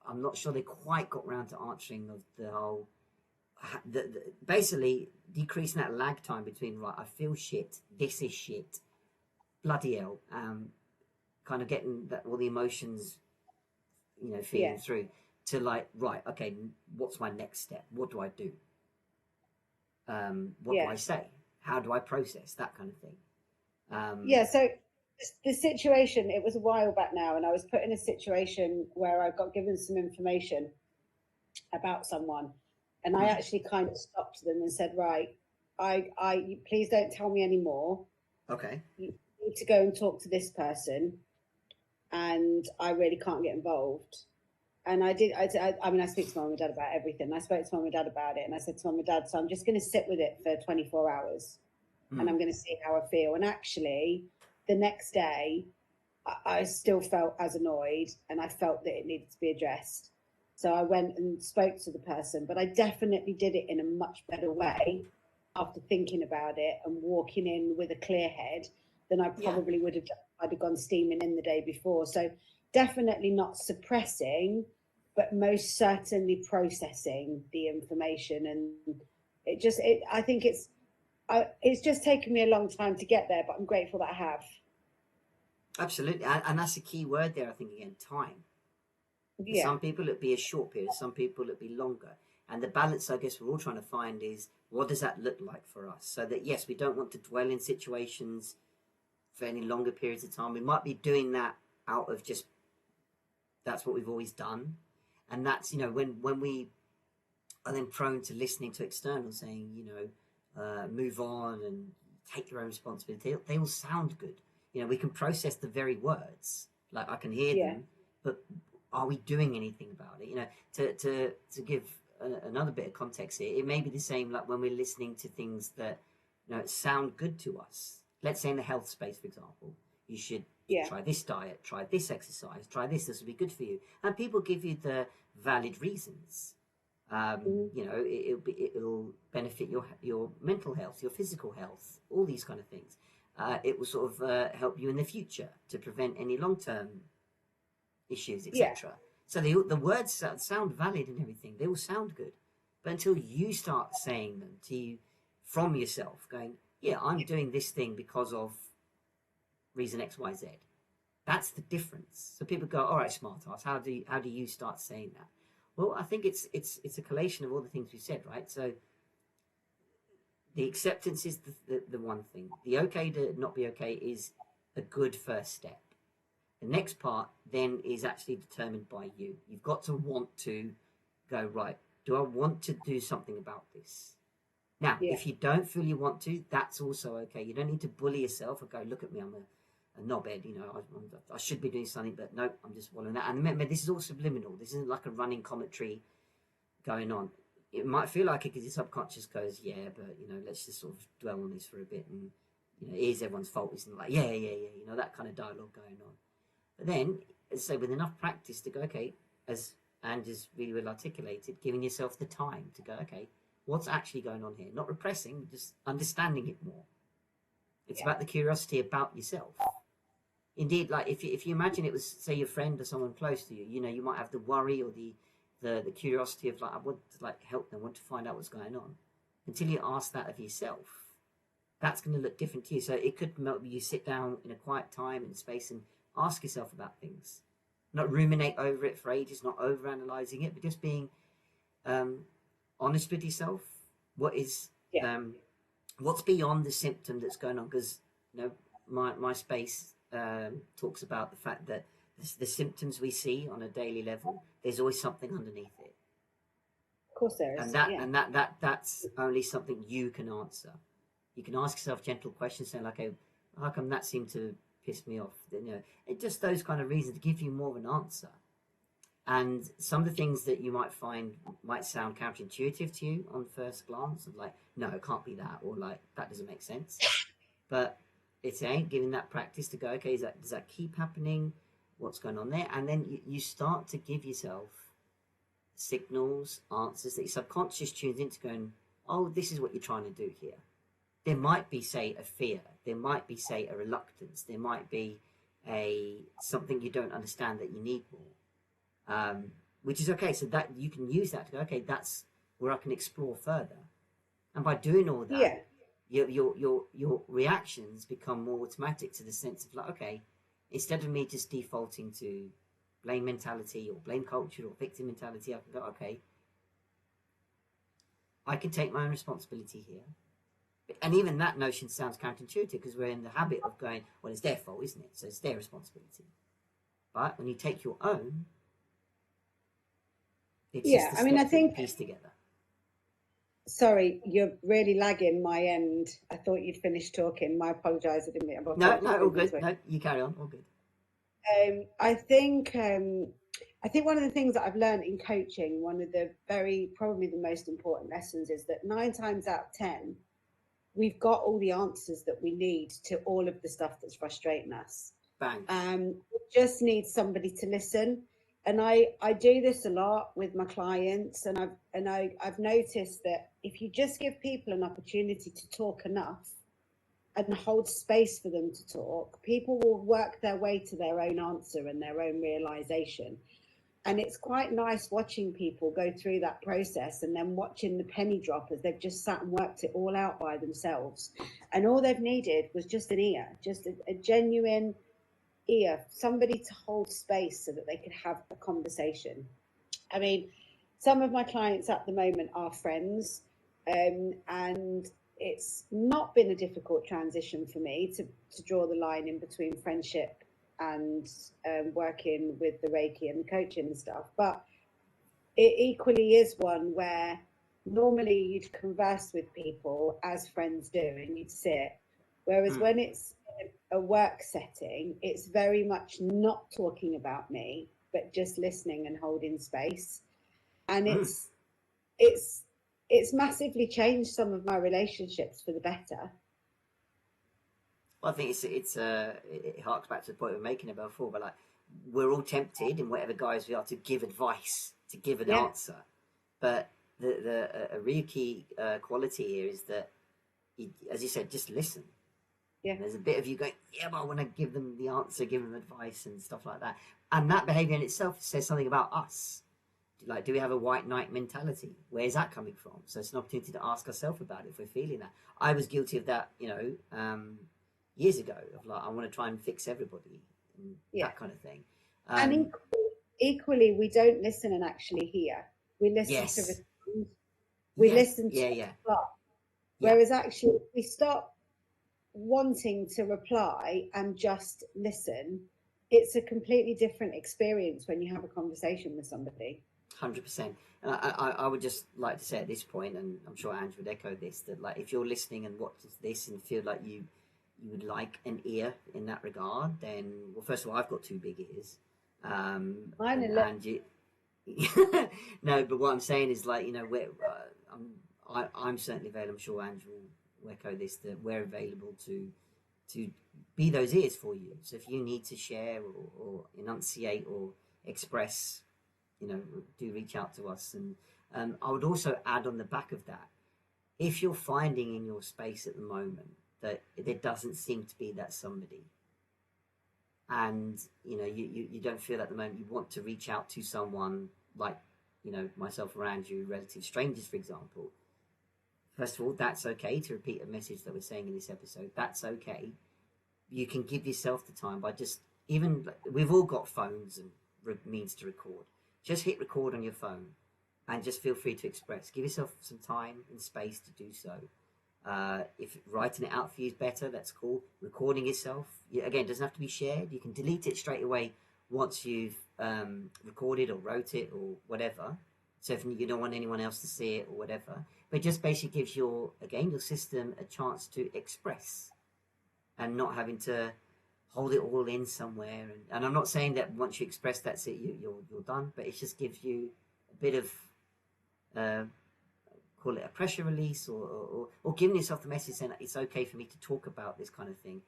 I'm not sure they quite got around to answering the whole, basically decreasing that lag time between, right, I feel shit, this is shit, bloody hell, kind of getting that all the emotions, feeding Yeah. through to like, right, okay, what's my next step? What do I do? What do Yeah. I say? How do I process that kind of thing? Yeah. So the situation, it was a while back now, and I was put in a situation where I got given some information about someone, and I hmm, actually kind of stopped them and said, right, please don't tell me anymore. okay, You need to go and talk to this person, and I really can't get involved. And I did. I mean, I speak to mum and dad about everything. I spoke to mum and dad about it, and I said to mum and dad, so I'm just going to sit with it for 24 hours, and hmm, I'm going to see how I feel. And actually, the next day, I still felt as annoyed, and I felt that it needed to be addressed. So I went and spoke to the person, but I definitely did it in a much better way after thinking about it and walking in with a clear head than I yeah, probably would have done if I'd have gone steaming in the day before. So definitely not suppressing, but most certainly processing the information. And I think it's just taken me a long time to get there, but I'm grateful that I have. absolutely, and that's a key word there. I think again, time. For Yeah, some people, it'd be a short period. Some people, it'd be longer. And the balance, I guess, we're all trying to find is what does that look like for us? So that yes, we don't want to dwell in situations for any longer periods of time. We might be doing that out of just that's what we've always done, and that's when we are then prone to listening to externals saying move on and take your own responsibility. They all sound good. We can process the very words, like I can hear yeah, them, but are we doing anything about it? To give another bit of context here, it may be the same like when we're listening to things that sound good to us. Let's say in the health space, for example, you should yeah, try this diet, try this exercise, try this. This will be good for you, and people give you the valid reasons. mhm, It'll benefit your mental health, your physical health, all these kind of things. It will sort of help you in the future to prevent any long term issues, yeah, etc. So the words sound valid and everything. They all sound good, but until you start saying them to you from yourself, going, "Yeah, I'm doing this thing because of reason X, Y, Z." That's the difference. So people go, "All right, smart ass. How do you start saying that?" Well, I think it's a collation of all the things we said, right? So the acceptance is the one thing. The okay to not be okay is a good first step. The next part then is actually determined by you. You've got to want to go, right, do I want to do something about this? Now, yeah, if you don't feel you want to, that's also okay. You don't need to bully yourself or go, look at me, I'm a knobhead, I should be doing something, but no, I'm just wallowing that. And remember, this is all subliminal. This isn't like a running commentary going on. It might feel like it because your subconscious goes, yeah, but let's just sort of dwell on this for a bit, and it is everyone's fault. It's like, yeah, yeah, yeah, that kind of dialogue going on. But then, as I say, with enough practice to go, okay, as Andrew's really well articulated, giving yourself the time to go, okay, what's actually going on here? Not repressing, just understanding it more. It's yeah, about the curiosity about yourself. Indeed, like if you imagine it was, say, your friend or someone close to you, you might have the worry or the curiosity of like, I want to like help them, I want to find out what's going on. Until you ask that of yourself, that's going to look different to you. So it could maybe you sit down in a quiet time and space and ask yourself about things, not ruminate over it for ages, not over analyzing it, but just being um, honest with yourself. What is yeah. um, what's beyond the symptom that's going on? Because my space talks about the fact that the symptoms we see on a daily level, there's always something underneath it, Of course there and is. that Yeah, and that's only something you can answer. You can ask yourself gentle questions, saying like, "Oh, how come that seemed to piss me off?" It just those kind of reasons to give you more of an answer. And some of the things that you might find might sound counterintuitive to you on first glance, of like, "No, it can't be that," or like, "That doesn't make sense." But it's giving that practice to go, okay, does that keep happening? What's going on there? And then you start to give yourself signals, answers that your subconscious tunes into, going, "Oh, this is what you're trying to do here." There might be, say, a fear. There might be, say, a reluctance. There might be something you don't understand that you need more, which is okay. So that you can use that to go, okay, that's where I can explore further. And by doing all that, Yeah. your reactions become more automatic, to the sense of like, okay, instead of me just defaulting to blame mentality or blame culture or victim mentality, I can go, okay, I can take my own responsibility here. And even that notion sounds counterintuitive, because we're in the habit of going, well, it's their fault, isn't it? So it's their responsibility. But when you take your own, it's just Yeah. the I mean, I steps that you think, piece together. sorry, you're really lagging my end. I thought you'd finished talking. I apologise. I didn't mean, I No, apologise. no, I all didn't mean good. to. No, you carry on, all good. I think one of the things that I've learned in coaching, one of the probably the most important lessons, is that 9 times out of 10, we've got all the answers that we need to all of the stuff that's frustrating us. Bang. We just need somebody to listen. And I do this a lot with my clients, and I've noticed that if you just give people an opportunity to talk enough and hold space for them to talk, people will work their way to their own answer and their own realization. And it's quite nice watching people go through that process, and then watching the penny drop as they've just sat and worked it all out by themselves. And all they've needed was just an ear, just a genuine ear, somebody to hold space so that they could have a conversation. I mean, some of my clients at the moment are friends, and it's not been a difficult transition for me to draw the line in between friendship and working with the Reiki and the coaching and stuff. But it equally is one where normally you'd converse with people as friends do and you'd sit. Whereas Mm. when it's a work setting, it's very much not talking about me, but just listening and holding space. And Mm. it's it's massively changed some of my relationships for the better. Well, I think it harks back to the point we were making about before, but like, we're all tempted in whatever guise we are to give advice, to give an Yeah, answer. But a real key quality here is that, as you said, just listen. yeah, There's a bit of you going, yeah, but I want to give them the answer, give them advice and stuff like that. And that behavior in itself says something about us. Like, do we have a white knight mentality? Where's that coming from? So it's an opportunity to ask ourselves about it if we're feeling that. I was guilty of that, years ago, of like, I want to try and fix everybody and yeah. that kind of thing. And equally, we don't listen and actually hear. We listen to Yes. respond. We Yeah. listen to Yeah. Yeah. reply. Yeah. Whereas actually, if we stop wanting to reply and just listen, it's a completely different experience when you have a conversation with somebody. 100%. And I would just like to say at this point, and I'm sure Andrew would echo this, that like, if you're listening and watches this and feel like you would like an ear in that regard, then, well, first of all, I've got two big ears, Mine are and you. No, but what I'm saying is, like, I'm certainly available. I'm sure Andrew will echo this, that we're available to be those ears for you. So if you need to share or enunciate or express, do reach out to us. And I would also add on the back of that, if you're finding in your space at the moment that there doesn't seem to be that somebody, and you don't feel at the moment you want to reach out to someone, like, myself or Andrew, relative strangers, for example. First of all, that's okay to repeat a message that we're saying in this episode. That's okay. You can give yourself the time by just, even, we've all got phones and means to record. Just hit record on your phone and just feel free to express. Give yourself some time and space to do so. If writing it out for you is better, that's cool. Recording yourself, again, doesn't have to be shared. You can delete it straight away once you've recorded or wrote it or whatever. So if you don't want anyone else to see it or whatever, but it just basically gives your system a chance to express and not having to hold it all in somewhere. And I'm not saying that once you express, that's it, you're done, but it just gives you a bit of call it a pressure release, or giving yourself the message saying that it's okay for me to talk about this kind of thing,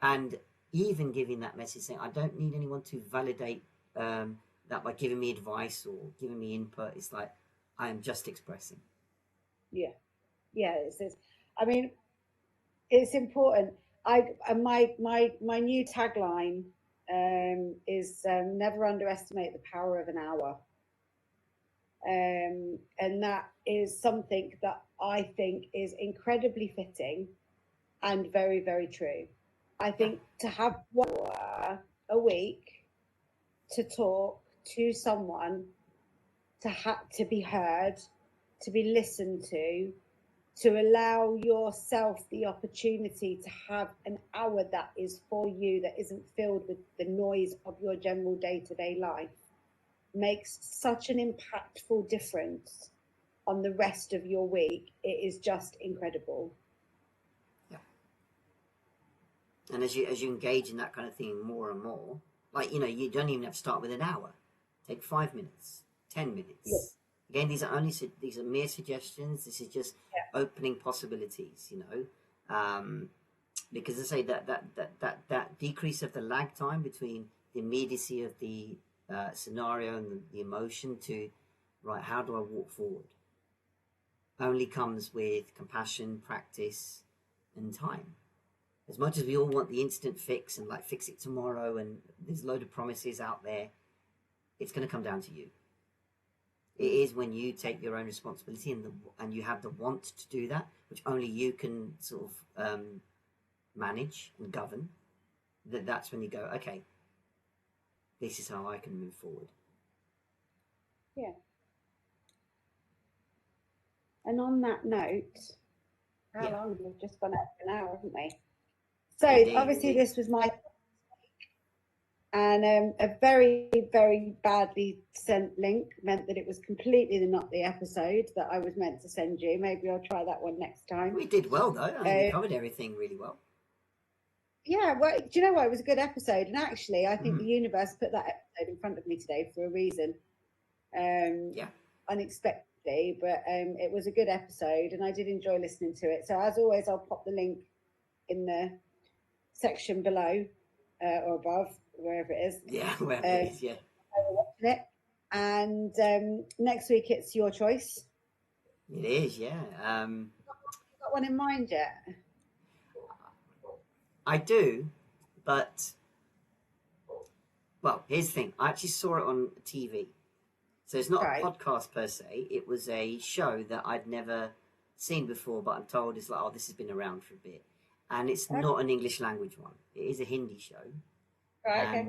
and even giving that message saying I don't need anyone to validate that by giving me advice or giving me input. It's like, I am just expressing. Yeah, yeah. I mean, it's important. My new tagline is never underestimate the power of an hour. And that is something that I think is incredibly fitting and very, very true. I think to have 1 hour a week to talk to someone, to be heard, to be listened to allow yourself the opportunity to have an hour that is for you, that isn't filled with the noise of your general day-to-day life, makes such an impactful difference on the rest of your week. It is just incredible. Yeah. And as you engage in that kind of thing more and more, like, you know, you don't even have to start with an hour. Take 5 minutes, 10 minutes. Yeah. Again, these are mere suggestions. This is just opening possibilities, you know, because I say that decrease of the lag time between the immediacy of the scenario and the emotion to, right, how do I walk forward, only comes with compassion, practice, and time. As much as we all want the instant fix and like fix it tomorrow, and there's a load of promises out there, it's going to come down to you. It is when you take your own responsibility and you have the want to do that, which only you can sort of manage and govern, that's when you go, okay, this is how I can move forward. Yeah. And on that note, how long? We've just gone up an hour, haven't we? So obviously this was my, and a very, very badly sent link meant that it was completely not the episode that I was meant to send you. Maybe I'll try that one next time. We did well though. I mean, we covered everything really well. Yeah, well, do you know what? It was a good episode, and actually, I think the universe put that episode in front of me today for a reason. Unexpectedly, but it was a good episode, and I did enjoy listening to it. So as always, I'll pop the link in the section below or above, wherever it is. Yeah, wherever it is. Yeah. Watching it, and next week it's your choice. It is, yeah. You got one in mind yet? I do, but well, here's the thing. I actually saw it on TV. So it's not a podcast per se. It was a show that I'd never seen before, but I'm told it's like, oh, this has been around for a bit. And it's not an English language one. It is a Hindi show. Right,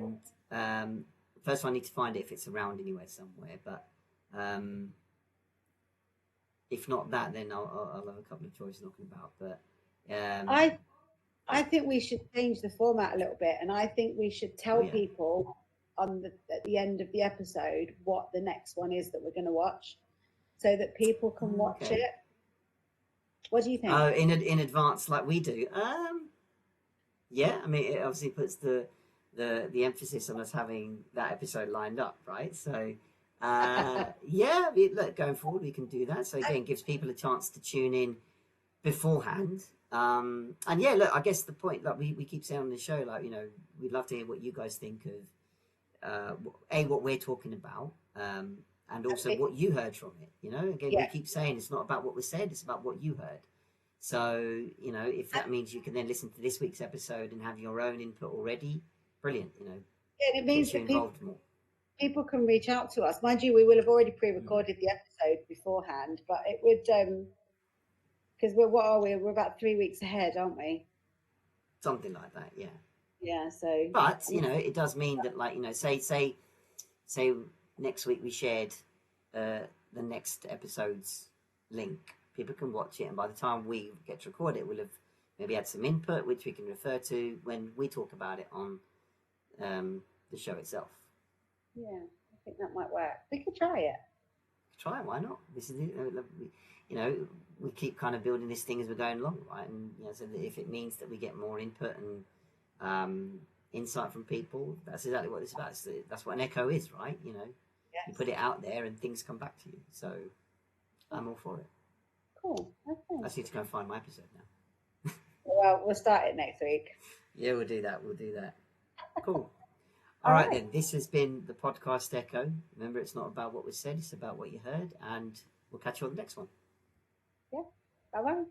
and first I need to find it if it's around anywhere somewhere. But if not that, then I'll have a couple of choices knocking about. But I think we should change the format a little bit, and I think we should tell people at the end of the episode what the next one is that we're going to watch, so that people can watch it. What do you think? Oh, in advance, like we do. Yeah, I mean, it obviously puts the emphasis on us having that episode lined up, right? So, yeah, look, going forward, we can do that. So again, gives people a chance to tune in beforehand. And yeah, look, I guess the point, like we keep saying on the show, like, you know, we'd love to hear what you guys think of what we're talking about, and also what you heard from it. You know, again, we keep saying it's not about what was said, it's about what you heard. So, you know, if that means you can then listen to this week's episode and have your own input already, brilliant. You know, it means that people can reach out to us. Mind you, we will have already pre-recorded the episode beforehand, but it would because we're about 3 weeks ahead, aren't we? Something like that, yeah. Yeah, so but you know, it does mean that, like, you know, say next week we shared the next episode's link, people can watch it, and by the time we get to record it, we'll have maybe had some input which we can refer to when we talk about it on the show itself. Yeah, I think that might work. We could try it. Try it, why not? This is you know, we keep kind of building this thing as we're going along, right? And you know, so that if it means that we get more input and insight from people, that's exactly what it's about. That's what an echo is, right? You know, you put it out there and things come back to you. So I'm all for it. Cool. Okay. I just need to go and find my episode now. Well, we'll start it next week. Yeah, we'll do that. Cool. All right then. This has been the podcast Echo. Remember, it's not about what was said; it's about what you heard. And we'll catch you on the next one. Yeah. Bye bye.